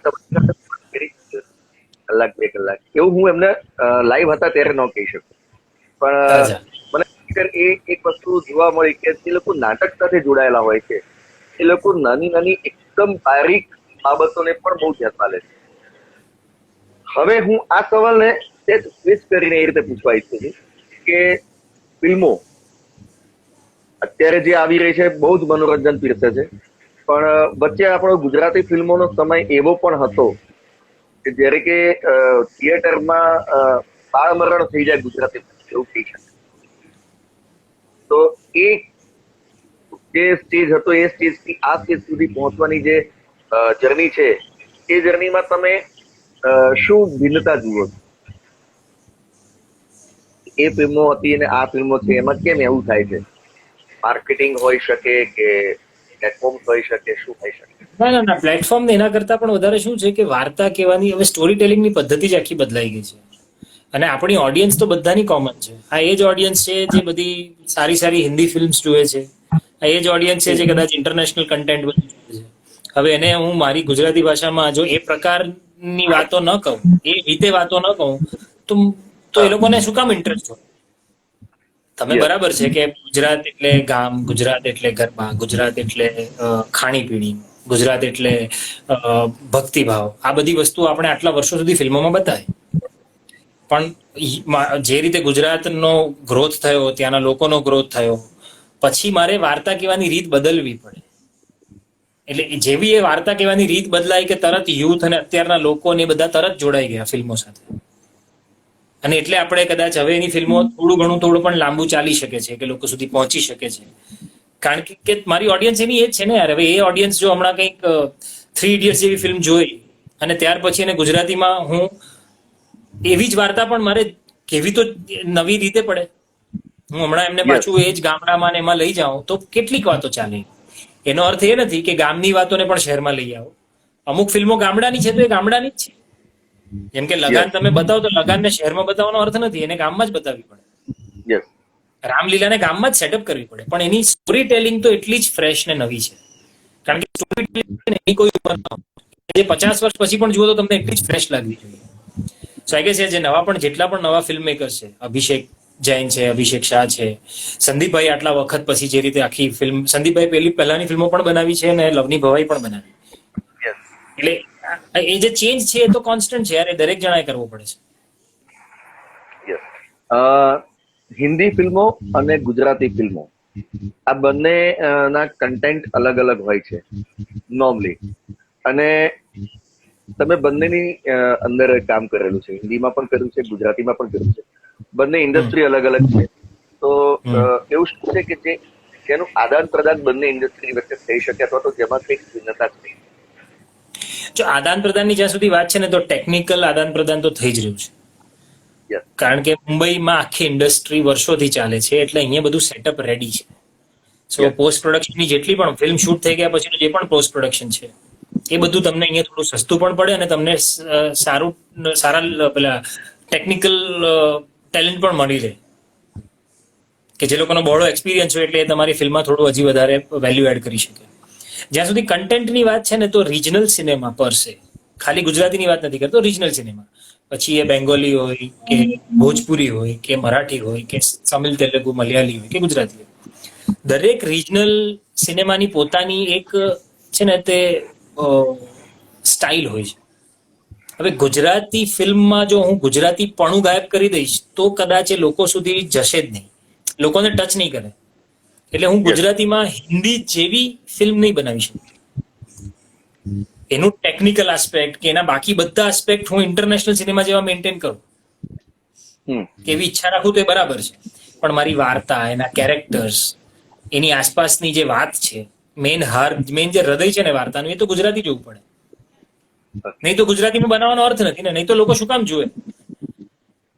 કલાક 2 કલાક એવું હું એમને લાઈવ હતા ત્યારે ન કહી શકું. પણ મને એ એક વસ્તુ જોવા મળી કે જે લોકો નાટક સાથે જોડાયેલા હોય છે એ લોકો નાની નાની એકદમ બારીક બાબતોને પણ બહુ ધ્યાનમાં લે છે. હવે હું આ સવાલને સ્વિચ કરીને એ રીતે પૂછવા ઈચ્છું છું કે ફિલ્મો અત્યારે જે આવી રહી છે બહુ જ મનોરંજન પીરસે છે, પણ વચ્ચે આપણો ગુજરાતી ફિલ્મોનો સમય એવો પણ હતો કે જ્યારે કે થિયેટરમાં બાળમરણ થઈ જાય ગુજરાતી એવું કહી શકે. તો એ જે સ્ટેજ હતો એ સ્ટેજથી આ સ્ટેજ સુધી પહોંચવાની જે જર્ની છે એ જર્નીમાં તમે શું ભિન્નતા જુઓ છો? એ ફિલ્મો હતી અને આ ફિલ્મો છે એમાં કેમ એવું થાય છે? માર્કેટિંગ હોઈ શકે કે પ્લેટફોર્મ હોઈ શકે, શું હોઈ શકે? ના, પ્લેટફોર્મ એના કરતા પણ વધારે શું છે કે વાર્તા કહેવાની હવે સ્ટોરી ટેલિંગની પદ્ધતિ જ આખી બદલાઈ ગઈ છે. અને આપણી ઓડિયન્સ તો બધાની કોમન છે. આ એ જ ઓડિયન્સ છે જે બધી સારી સારી હિન્દી ફિલ્મ્સ જુએ છે. આ એ જ ઓડિયન્સ છે જે કદાચ ઇન્ટરનેશનલ કન્ટેન્ટ બધું જુએ છે. હવે એને હું મારી ગુજરાતી ભાષામાં જો એ પ્રકારની વાતો ન કહું, એ રીતે વાતો ન કહું તો એ લોકોને શું કામ ઇન્ટરેસ્ટ હોય? તમે બરાબર છે કે ગુજરાત એટલે ગામ, ગુજરાત એટલે ગરબા, ગુજરાત એટલે ખાણીપીણી, ગુજરાત એટલે ભક્તિભાવ, આ બધી વસ્તુ આપણે આટલા વર્ષો સુધી ફિલ્મોમાં બતાવી. પણ જે રીતે ગુજરાતનો ગ્રોથ થયો, ત્યાંના લોકોનો ગ્રોથ થયો, પછી મારે વાર્તા કહેવાની રીત બદલવી પડે. એટલે જેવી એ વાર્તા કહેવાની રીત બદલાય કે તરત યુથ અને અત્યારના લોકો ને બધા તરત જોડાઈ ગયા ફિલ્મો સાથે. અને એટલે આપણે કદાચ હવે એની ફિલ્મો થોડું પણ લાંબુ ચાલી શકે છે કે લોકો સુધી પહોંચી શકે છે. કારણ કે મારી ઓડિયન્સ એની એ જ છે ને યાર. હવે એ ઓડિયન્સ જો હમણાં કંઈક 3 ઇડિયટ્સ જેવી ફિલ્મ જોઈ અને ત્યાર પછી એને ગુજરાતીમાં હું એવી જ વાર્તા પણ મારે કેવી તો નવી રીતે પડે. હું હમણાં એમને પાછું એ જ ગામડામાં એમાં લઈ જાઉં તો કેટલીક વાતો ચાલે. એનો અર્થ એ નથી કે ગામની વાતોને પણ શહેરમાં લઈ આવો. અમુક ફિલ્મો ગામડાની છે તો એ ગામડાની જ છે. જેમ કે લગાન તમે બતાવો તો લગાનને શહેરમાં બતાવવાનો અર્થ નથી, એને ગામમાં જ બતાવવી પડે. રામલીલાને ગામમાં જ સેટઅપ કરવી પડે, પણ એની સ્ટોરી ટેલિંગ તો એટલી જ ફ્રેશ ને નવી છે. કારણ કે સ્ટોરી ટેલિંગ એની કોઈ ઉંમર ન હોય. 50 વર્ષ પછી પણ જુઓ તો તમને એટલી જ ફ્રેશ લાગવી જોઈએ. સો આઈ ગેસ જે જેટલા પણ નવા ફિલ્મ મેકર્સ છે, અભિષેક જૈન છે, અભિષેક શાહ છે, સંદીપભાઈ આટલા વખત પછી જે રીતે આખી ફિલ્મ, સંદીપભાઈ પહેલાની ફિલ્મો પણ બનાવી છે અને લવની ભવાઈ પણ બનાવી. એટલે એ જે ચેન્જ છે એ તો કોન્સ્ટન્ટ છે યાર, એ દરેક જણાએ કરવો પડે છે. હિન્દી ફિલ્મો અને ગુજરાતી ફિલ્મો આ બંને ના કન્ટેન્ટ અલગ અલગ હોય છે નોર્મલી. અને તમે બંનેની અંદર કામ કરેલું છે, હિન્દીમાં પણ કર્યું છે, ગુજરાતીમાં પણ કર્યું છે. બંને ઇન્ડસ્ટ્રી અલગ અલગ છે. તો એવું શું છે કે જેનું આદાન પ્રદાન બંને ઇન્ડસ્ટ્રી વચ્ચે થઈ શકે અથવા તો જેમાં કંઈક ભિન્નતા છે? જો આદાન પ્રદાનની જ્યાં સુધી વાત છે ને, તો ટેકનિકલ આદાન પ્રદાન તો થઈ જ રહ્યું છે. કારણ કે મુંબઈમાં આખી ઇન્ડસ્ટ્રી વર્ષોથી ચાલે છે, એટલે અહીંયા બધું સેટઅપ રેડી છે. સો પોસ્ટ પ્રોડક્શનની જેટલી પણ ફિલ્મ શૂટ થઈ ગયા પછીનું જે પણ પોસ્ટ પ્રોડક્શન છે એ બધું તમને અહીંયા થોડું સસ્તું પણ પડે અને તમને સારા પેલા ટેકનિકલ ટેલેન્ટ પણ મળી રહે કે જે લોકોનો બહોળો એક્સપિરિયન્સ હોય એટલે એ તમારી ફિલ્મમાં થોડું હજી વધારે વેલ્યુ એડ કરી શકે. જ્યાં સુધી કન્ટેન્ટની વાત છે ને, તો રિજનલ સિનેમા પર છે ખાલી ગુજરાતીની વાત નથી કરતો, રિજનલ સિનેમા, પછી એ બેંગોલી હોય કે ભોજપુરી હોય કે મરાઠી હોય કે તમિલ, તેલુગુ, મલયાલી હોય કે ગુજરાતી હોય, દરેક રિજનલ સિનેમાની પોતાની એક છે ને તે સ્ટાઇલ હોય છે. હવે ગુજરાતી ફિલ્મમાં જો હું ગુજરાતી પણું ગાયબ કરી દઈશ તો કદાચ એ લોકો સુધી જશે જ નહીં, લોકોને ટચ નહીં કરે. એટલે હું ગુજરાતીમાં હિન્દી જેવી ફિલ્મ નહીં બનાવી શકું. એનું ટેકનિકલ આસ્પેક્ટ કે એના બાકી બધા આસ્પેક્ટ હું ઇન્ટરનેશનલ સિનેમા જેવા મેન્ટેન કરું, એવી ઈચ્છા રાખું તો એ બરાબર છે. પણ મારી વાર્તા, એના કેરેક્ટર્સ, એની આસપાસની જે વાત છે, મેન જે હૃદય છે ને વાર્તાનું, એ તો ગુજરાતી જોવું પડે. નહીં તો ગુજરાતીમાં બનાવવાનો અર્થ નથી ને. નહીં તો લોકો શું કામ જુએ?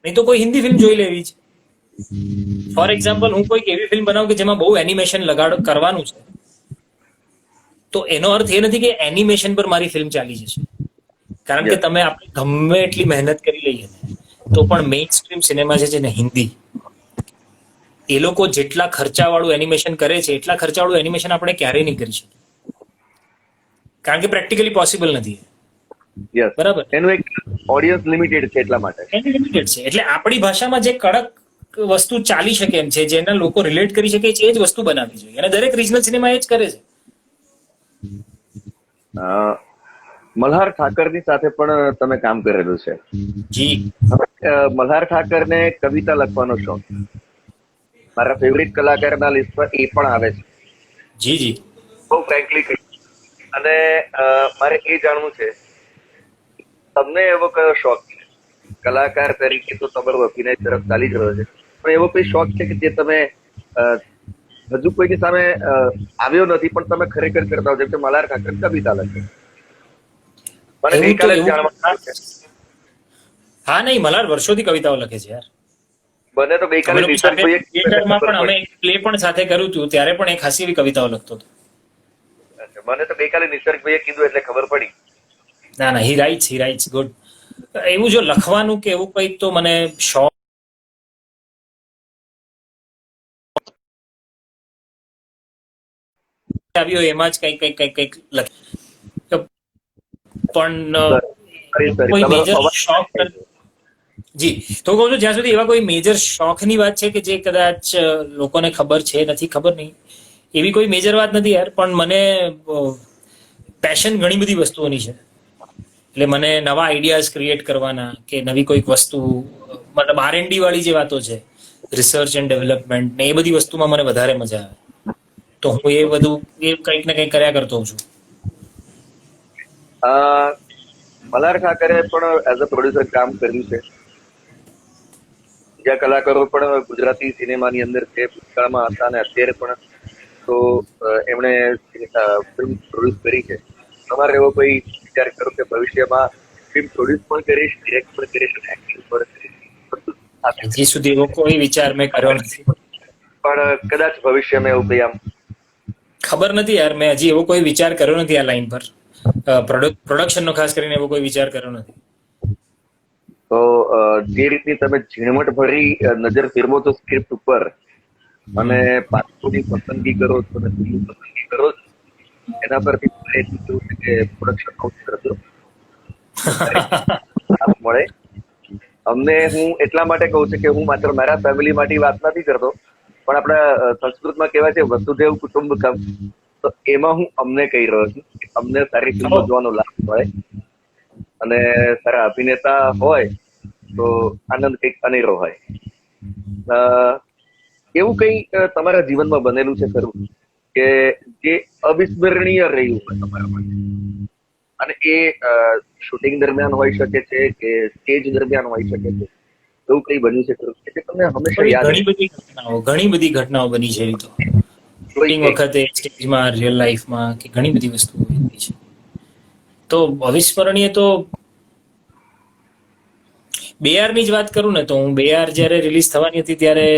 નહીં તો કોઈ હિન્દી ફિલ્મ જોઈ લેવી છે. ફોર એક્ઝામ્પલ, હું કોઈક એવી ફિલ્મ બનાવું કે જેમાં બહુ એનિમેશન કરવાનું છે, તો એનો અર્થ એ નથી કે એનિમેશન પર મારી ફિલ્મ ચાલી જશે. કારણ કે તમે આપણે ગમે એટલી મહેનત કરી લઈએ તો પણ મેઇન સ્ટ્રીમ સિનેમા છે ને હિન્દી, એ લોકો જેટલા ખર્ચાવાળું એનિમેશન કરે છે એટલા ખર્ચાવાળું એનિમેશન આપણે ક્યારેય નહીં કરી શકીએ, કારણ કે પ્રેક્ટિકલી પોસિબલ નથી. બરાબર, એનું એક ઓડિયન્સ લિમિટેડ છે, એટલા માટે લિમિટેડ છે. એટલે આપણી ભાષામાં જે કડક વસ્તુ ચાલી શકે એમ છે, જેના લોકો રિલેટ કરી શકે છે, એ જ વસ્તુ બનાવવી જોઈએ. અને દરેક રિજનલ સિનેમા એ જ કરે છે. મલ્હાર ઠાકરની સાથે પણ તમે કામ કરેલું છે. જી. મલ્હાર ઠાકરને કવિતા લખવાનો શોખ, મારા ફેવરિટ કલાકારના લિસ્ટમાં એ પણ આવે છે. જી જી. બહુ ફ્રેન્કલી કહી, અને મારે એ જાણવું છે તમને એવો કયો શોખ છે? કલાકાર તરીકે તો તમારો અભિનય તરફ ચાલી જ રહ્યો છે, પણ એવો કોઈ શોખ છે કે જે તમે હજુ કોઈની સામે આવ્યો નથી પણ તમે ખરેખર કરતા હો, જેમ કે મલ્હાર ઠાકર કવિતા લખે? મને ગઈકાલે જાણવા, હા નહીં, મલ્હાર વર્ષોથી કવિતાઓ લખે છે યાર. મને તો ગઈકાલે થિયેટરમાં પણ અમે પ્લે પણ સાથે કર્યું હતું, ત્યારે પણ એક ખાસી એવી કવિતાઓ લખતો હતો. મને તો ગઈકાલે નિસર્ગભાઈએ કીધું એટલે ખબર પડી. ના ના, હી રાઇટ્સ ગુડ. એવું જો લખવાનું કે એવું કંઈક તો મને શોખ આવ્યો એમાં જ કંઈક લખ, પણ કોઈ મેજર શોખ, જી તો કહું છું, જ્યાં સુધી એવા કોઈ મેજર શોખની વાત છે કે જે કદાચ લોકોને ખબર છે, નથી ખબર નહીં, એવી કોઈ મેજર વાત નથી યાર. પણ મને પેશન ઘણી બધી વસ્તુઓની છે. એટલે મને નવા આઈડિયાઝ ક્રિએટ કરવાના કે નવી કોઈક વસ્તુ, મતલબ R&D વાળી જે વાતો છે, રિસર્ચ એન્ડ ડેવલપમેન્ટ ને, એ બધી વસ્તુમાં મને વધારે મજા આવે. તો હું એ બધું કંઈક ને કંઈક કર્યા કરતો હોઉં છું. મલ્હાર ઠાકરે પણ એઝ અ પ્રોડ્યુસર કામ કર્યું છે. બીજા કલાકારો પણ ગુજરાતી સિનેમાની અંદર છે, ભૂતકાળમાં હતા અને અત્યારે પણ તો એમણે ફિલ્મ પ્રોડ્યુસ કરી છે. તમારે એવો કોઈ વિચાર કરો કે ભવિષ્યમાં ફિલ્મ પ્રોડ્યુસ પણ કરીશ, ડિરેક્ટ પણ કરીશ અને એક્ટિંગ પણ કરીશ? હજી સુધી એવો કોઈ વિચાર મેં કર્યો નથી, પણ કદાચ ભવિષ્યમાં એવું કંઈ આમ ખબર નથી યાર. મેં હજી એવો કોઈ વિચાર કર્યો નથી આ લાઈન પર, પ્રોડક્શનનો ખાસ કરીને એવો કોઈ વિચાર કર્યો નથી. તો જે રીતની તમે ઝીણવટ ભરી નજર ફેરવો છો સ્ક્રિપ્ટ ઉપર અને પાત્રોની પસંદગી કરો છો અને ફિલ્મ પસંદગી કરો છો, એના પરથી એટલું કેવું છે કે પ્રોડક્શન હાઉસ કરજો મળે અમને. હું એટલા માટે કહું છું કે હું માત્ર મારા ફેમિલી માટે વાત નથી કરતો, પણ આપણા સંસ્કૃતમાં કહેવાય છે વસુદેવ કુટુંબકમ, તો એમાં હું અમને કહી રહ્યો છું કે અમને સારી ફિલ્મો જોવાનો લાભ મળે અને સારા અભિનેતા હોય તો આનંદ કંઈક અનેરો હોય. એવું કંઈ તમારા જીવનમાં બનેલું છે ખરું કે જે અવિસ્મરણીય રહ્યું હોય તમારા માટે, અને એ શૂટિંગ દરમિયાન હોઈ શકે છે કે સ્ટેજ દરમિયાન હોઈ શકે છે? એવું કંઈ બન્યું છે ખરું કે તમને હંમેશા યાદ? ઘણી બધી ઘટનાઓ બની છે એવી તો, શૂટિંગ વખતે, સ્ટેજમાં, રિયલ લાઈફમાં, કે ઘણી બધી વસ્તુઓ બની છે. તો અવિસ્મરણીય તો BR ની જ વાત કરું ને, તો હું BR જ્યારે રિલીઝ થવાની હતી ત્યારે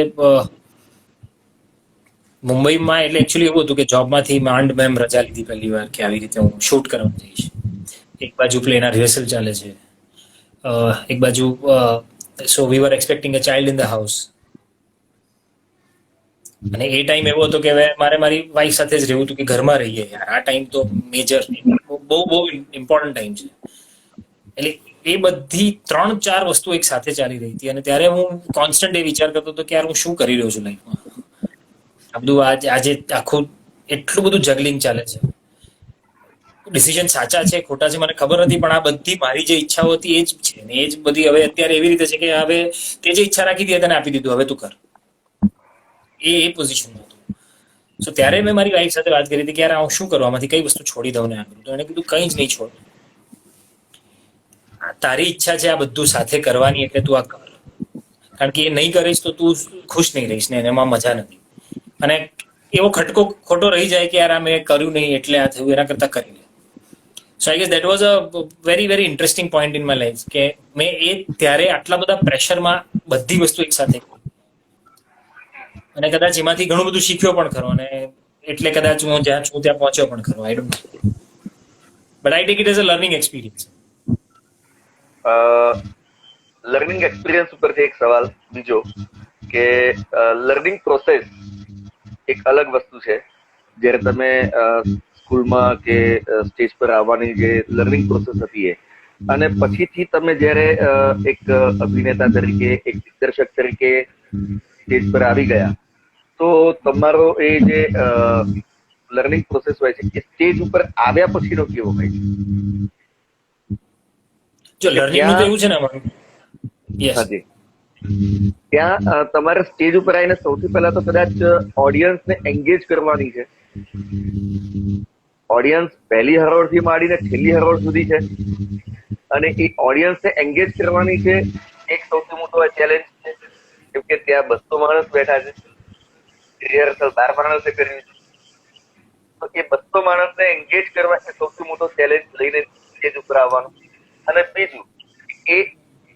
મુંબઈમાં, એટલે એકચ્યુઅલી એવું હતું કે જોબમાંથી માંડ મેમ રજા લીધી પહેલી વાર કે આવી રીતે હું શૂટ કરવા જઈશ. એક બાજુ પ્લેના રિહર્સલ ચાલે છે, એક બાજુ so we were expecting a child in the house. અને એ ટાઈમ એવો હતો કે મારે મારી વાઈફ સાથે જ રહેવું હતું કે ઘરમાં રહીએ યાર. આ ટાઈમ તો મેજર, બહુ ઇમ્પોર્ટન્ટ ટાઈમ છે. એટલે એ બધી 3-4 વસ્તુ એક સાથે ચાલી રહી હતી અને ત્યારે હું કોન્સ્ટન્ટ એ વિચાર કરતો હતો કે યાર હું શું કરી રહ્યો છું લાઈફમાં. આ બધું આજે આખું એટલું બધું જગલિંગ ચાલે છે. ડિસિઝન સાચા છે ખોટા છે મને ખબર નથી, પણ આ બધી મારી જે ઈચ્છાઓ હતી એ જ છે ને એ જ બધી હવે અત્યારે એવી રીતે છે કે હવે તે જે ઈચ્છા રાખી હતી તને આપી દીધું, હવે તું કર. એ પોઝિશનમાં હતું. સો ત્યારે મેં મારી વાઈફ સાથે વાત કરી હતી કે યાર હું શું કરું, આમાંથી કઈ વસ્તુ છોડી દઉં ને આ કરું. તો એને કીધું કંઈ જ નહીં છોડ, તારી ઈચ્છા છે આ બધું સાથે કરવાની એટલે તું આ કર. કારણ કે એ નહીં કરીશ તો તું ખુશ નહીં રહીશ ને એમાં મજા નથી. અને એવો ખટકો ખોટો રહી જાય કે યાર આ મેં કર્યું નહીં એટલે આ થયું, એના કરતા કરી લે. So I guess that was a very very interesting point in my life કે મેં એ ત્યારે આટલા બધા પ્રેશરમાં બધી વસ્તુ એક સાથે કરી. અને કદાચ એમાંથી ઘણું બધું શીખ્યો પણ ખરો અને એટલે કદાચ હું જ્યાં છું ત્યાં પહોંચ્યો પણ ખરો. I don't know, but I take it as a learning experience. Learning experience ઉપરથી એક સવાલ બીજો કે લર્નિંગ પ્રોસેસ એક અલગ વસ્તુ છે. જ્યારે તમે સ્કૂલમાં કે સ્ટેજ પર આવવાની જે લર્નિંગ પ્રોસેસ હતી એ, અને પછીથી તમે જ્યારે એક અભિનેતા તરીકે, એક દિગ્દર્શક તરીકે સ્ટેજ પર આવી ગયા, તો તમારો એ જે લર્નિંગ પ્રોસેસ હોય છે એ સ્ટેજ ઉપર આવ્યા પછીનો કેવો હોય છે? જો લર્નિંગ નું તો એવું છે ને અમારું, યસ, હાજી, ત્યાં તમારે સ્ટેજ ઉપર આવીને સૌથી પહેલા તો કદાચ ઓડિયન્સને એન્ગેજ કરવાની છે. ઓડિયન્સ પહેલી હરોળ થી માંડીને છેલ્લી હરોળ સુધી છે અને એ ઓડિયન્સને એન્ગેજ કરવાની છે. એક સૌથી મોટો ચેલેન્જ છે, કેમ કે ત્યાં 200 માણસ બેઠા છે, રિહર્સલ 12 માણસે કર્યું છે. તો એ 200 માણસને એન્ગેજ કરવા એ સૌથી મોટો ચેલેન્જ લઈને સ્ટેજ ઉપર આવવાનું. અને બીજું, એ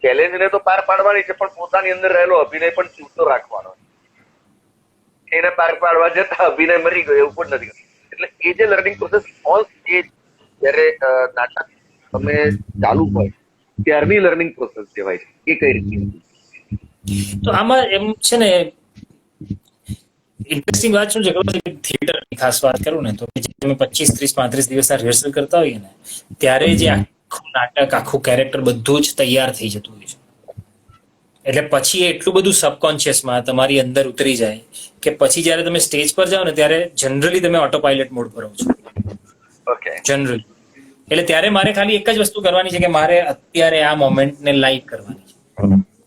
ચેલેન્જને તો પાર પાડવાની છે, પણ પોતાની અંદર રહેલો અભિનય પણ જીવતો રાખવાનો. એને પાર પાડવા જતા અભિનય મરી ગયો એવું પણ નથી. એટલે એ જે લર્નિંગ પ્રોસેસ ઓન સ્ટેજ જયારે નાટક તમે ચાલુ હોય ત્યારની લર્નિંગ પ્રોસેસ કહેવાય છે, એ કઈ રીતની? તો આમાં એમ છે ને, ઇન્ટરેસ્ટિંગ વાત શું છે ખબર છે, થિયેટરની ખાસ વાત કરું ને તો તમે 25, 30, 35 દિવસના રિહર્સલ કરતા હોઈએ ને ત્યારે જે આખું નાટક, આખું કેરેક્ટર બધું જ તૈયાર થઈ જતું હોય છે. એટલે પછી એટલું બધું સબકોન્શિયસમાં તમારી અંદર ઉતરી જાય કે પછી જયારે તમે સ્ટેજ પર જાઓ ને ત્યારે જનરલી તમે ઓટો પાયલટ મોડ પર હો છો. Okay, generally. એટલે ત્યારે મારે ખાલી એક જ વસ્તુ કરવાની છે કે મારે અત્યારે આ મોમેન્ટને લાઈક કરવાની છે.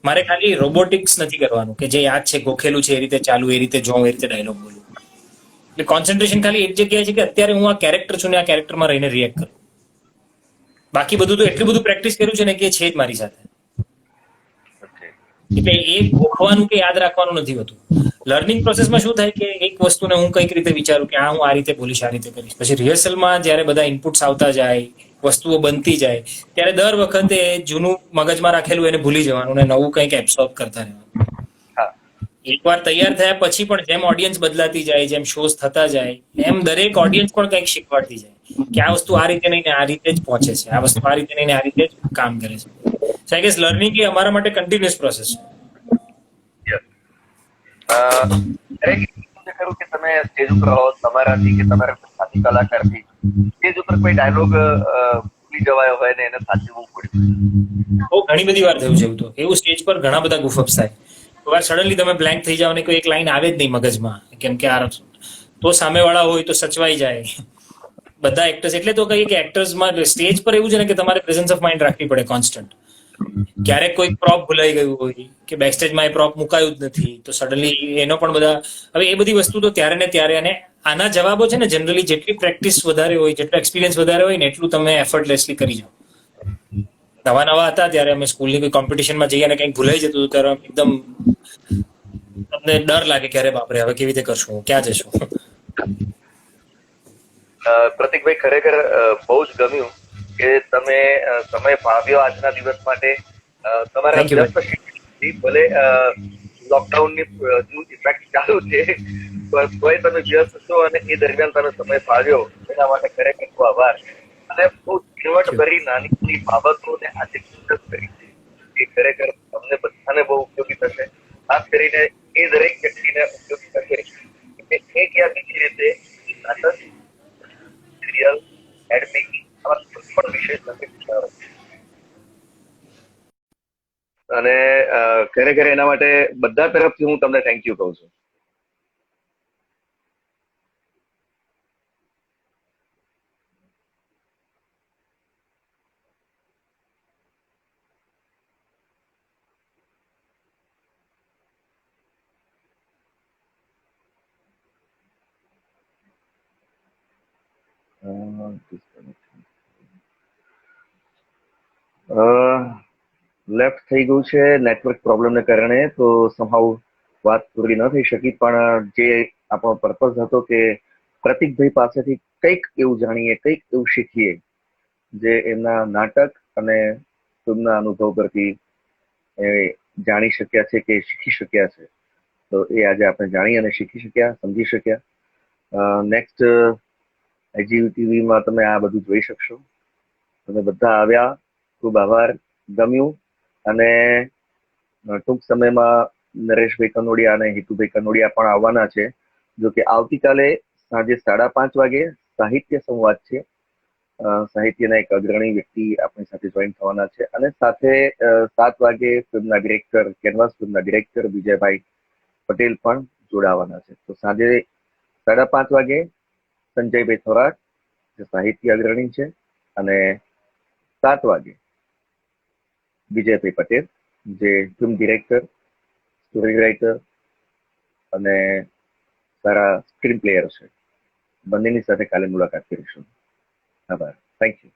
મારે ખાલી રોબોટિક્સ નથી કરવાનું કે જે યાદ છે ગોખેલું છે એ રીતે ચાલુ, એ રીતે જોઉં, એ રીતે ડાયલોગ બોલું. એટલે કોન્સન્ટ્રેશન ખાલી એક જગ્યાએ છે કે અત્યારે હું આ કેરેક્ટર છું ને આ કેરેક્ટરમાં રહીને રિએક્ટ કરું. બાકી બધું તો એટલું બધું પ્રેક્ટિસ કર્યું છે ને કે છે જ મારી સાથે. એટલે એ ગોખવાનું કે યાદ રાખવાનું નથી હોતું. લર્નિંગ પ્રોસેસમાં શું થાય કે એક વસ્તુને હું કઈક રીતે વિચારું કે હું આ રીતે બોલીશ, આ રીતે કરીશ. પછી રિહર્સલમાં જયારે બધા ઇનપુટ્સ આવતા જાય, વસ્તુઓ બનતી જાય, ત્યારે દર વખતે જૂનું મગજમાં રાખેલું એને ભૂલી જવાનું અને નવું કંઈક એબ્સોર્બ કરતા રહેવાનું. એકવાર તૈયાર થયા પછી પણ જેમ ઓડિયન્સ બદલાતી જાય, જેમ શોઝ થતા જાય, એમ દરેક ઓડિયન્સ પણ કંઈક શીખવાડતી જાય કે આ વસ્તુ આ રીતે નહીં ને આ રીતે જ પહોંચે છે, આ વસ્તુ આ રીતે નહીં ને આ રીતે જ કામ કરે છે. સો આઈ ગેસ લર્નિંગ એ અમારા માટે કન્ટિન્યુઅસ પ્રોસેસ છે. ખરું કે તમે સ્ટેજ ઉપર હો, તમારાથી કે તમારા સાથી કલાકારથી સ્ટેજ ઉપર કોઈ ડાયલોગ ભૂલી જવાયો હોય ને એને સાચવવું પડ્યું? બહુ ઘણી બધી વાર થયું છે એવું. તો એવું સ્ટેજ પર ઘણા બધા ગુફઅપ્સ થાય. વાર સડનલી તમે બ્લેન્ક થઈ જાવ ને કોઈ એક લાઈન આવે જ નહીં મગજમાં, કેમ કે આ તો સામેવાળા હોય તો સચવાઈ જાય. બધા એક્ટર્સ, એટલે તો કહીએ કે એક્ટર્સમાં સ્ટેજ પર એવું છે ને કે તમારે પ્રેઝન્સ ઓફ માઇન્ડ રાખવી પડે કોન્સ્ટન્ટ. ક્યારેક કોઈ પ્રોપ ભૂલાઈ ગયું હોય કે બેકસ્ટેજમાં એ પ્રોપ મુકાયું જ નથી તો સડનલી એનો પણ બધા, હવે એ બધી વસ્તુ તો ત્યારે ને ત્યારે. અને આના જવાબો છે ને જનરલી જેટલી પ્રેક્ટિસ વધારે હોય, જેટલો એક્સપિરિયન્સ વધારે હોય ને એટલું તમે એફર્ટલેસલી કરી જાઓ. નવા હતા ત્યારે અમે સ્કૂલની કોઈ કોમ્પિટિશનમાં જઈએ અને કંઈક ભૂલાઈ જતું હતું ત્યારે એકદમ તમને ડર લાગે કે અરે બાપરે હવે કેવી રીતે કરશું, ક્યાં જશું. પ્રતિકભાઈ, ખરેખર બહુ જ ગમ્યું કે તમે સમય ફાળવ્યો આજના દિવસ માટે. તમારા વ્યસ્ત શેડ્યુલથી ભલે લોકડાઉનની ઇફેક્ટ ચાલુ છે પણ તોય તમે વ્યસ્ત છો અને એ દરમિયાન તમે સમય ફાળવ્યો એના માટે ખરેખર ખૂબ આભાર. અને બહુ ઝીણવટભરી નાની નાની બાબતોને આજે ડિસ્કસ કરી એ ખરેખર અમને બધાને બહુ ઉપયોગી થશે. ખાસ કરીને એ દરેક વ્યક્તિને ઉપયોગી થશે કે એક યા બીજી રીતે નાટક, સિરિયલ, એડ મેકિંગ આવા કોઈ પણ વિશેષ નથી વિચારો ખરેખર એના માટે બધા તરફથી હું તમને થેન્ક યુ કહું છું. લેફ્ટ થઈ ગયું છે નેટવર્ક પ્રોબ્લેમને કારણે, તો સમહાઉ વાત પૂરી ન થઈ શકી. પણ જે આપણો પર્પઝ હતો કે પ્રતિકભાઈ પાસેથી કંઈક એવું જાણીએ, કંઈક એવું શીખીએ જે એમના નાટક અને ફિલ્મના અનુભવ પરથી એ જાણી શક્યા છે કે શીખી શક્યા છે. તો એ આજે આપણે જાણી અને શીખી શક્યા, સમજી શક્યા. નેક્સ્ટ IGTVમાં તમે આ બધું જોઈ શકશો. તમે બધા આવ્યા, ખૂબ આભાર, ગમ્યું. અને ટૂંક સમયમાં નરેશભાઈ કનોડિયા અને હિતુભાઈ કનોડિયા પણ આવવાના છે. જો કે આવતીકાલે સાંજે 5:30 વાગે સાહિત્ય સંવાદ છે. સાહિત્યના એક અગ્રણી વ્યક્તિ આપણી સાથે જોઈન થવાના છે. અને સાથે 7 વાગે ફિલ્મના ડિરેક્ટર, કેનવાસ ફિલ્મના ડિરેક્ટર વિજયભાઈ પટેલ પણ જોડાવાના છે. તો સાંજે 5:30 વાગે સંજયભાઈ થોરાટ, જે સાહિત્ય અગ્રણી છે, અને 7 વાગે વિજયભાઈ પટેલ, જે ફિલ્મ ડિરેક્ટર, સ્ટોરી રાઇટર અને સારા સ્ક્રીન પ્લેયર છે. બંનેની સાથે કાલે મુલાકાત કરીશું. આભાર. Thank you.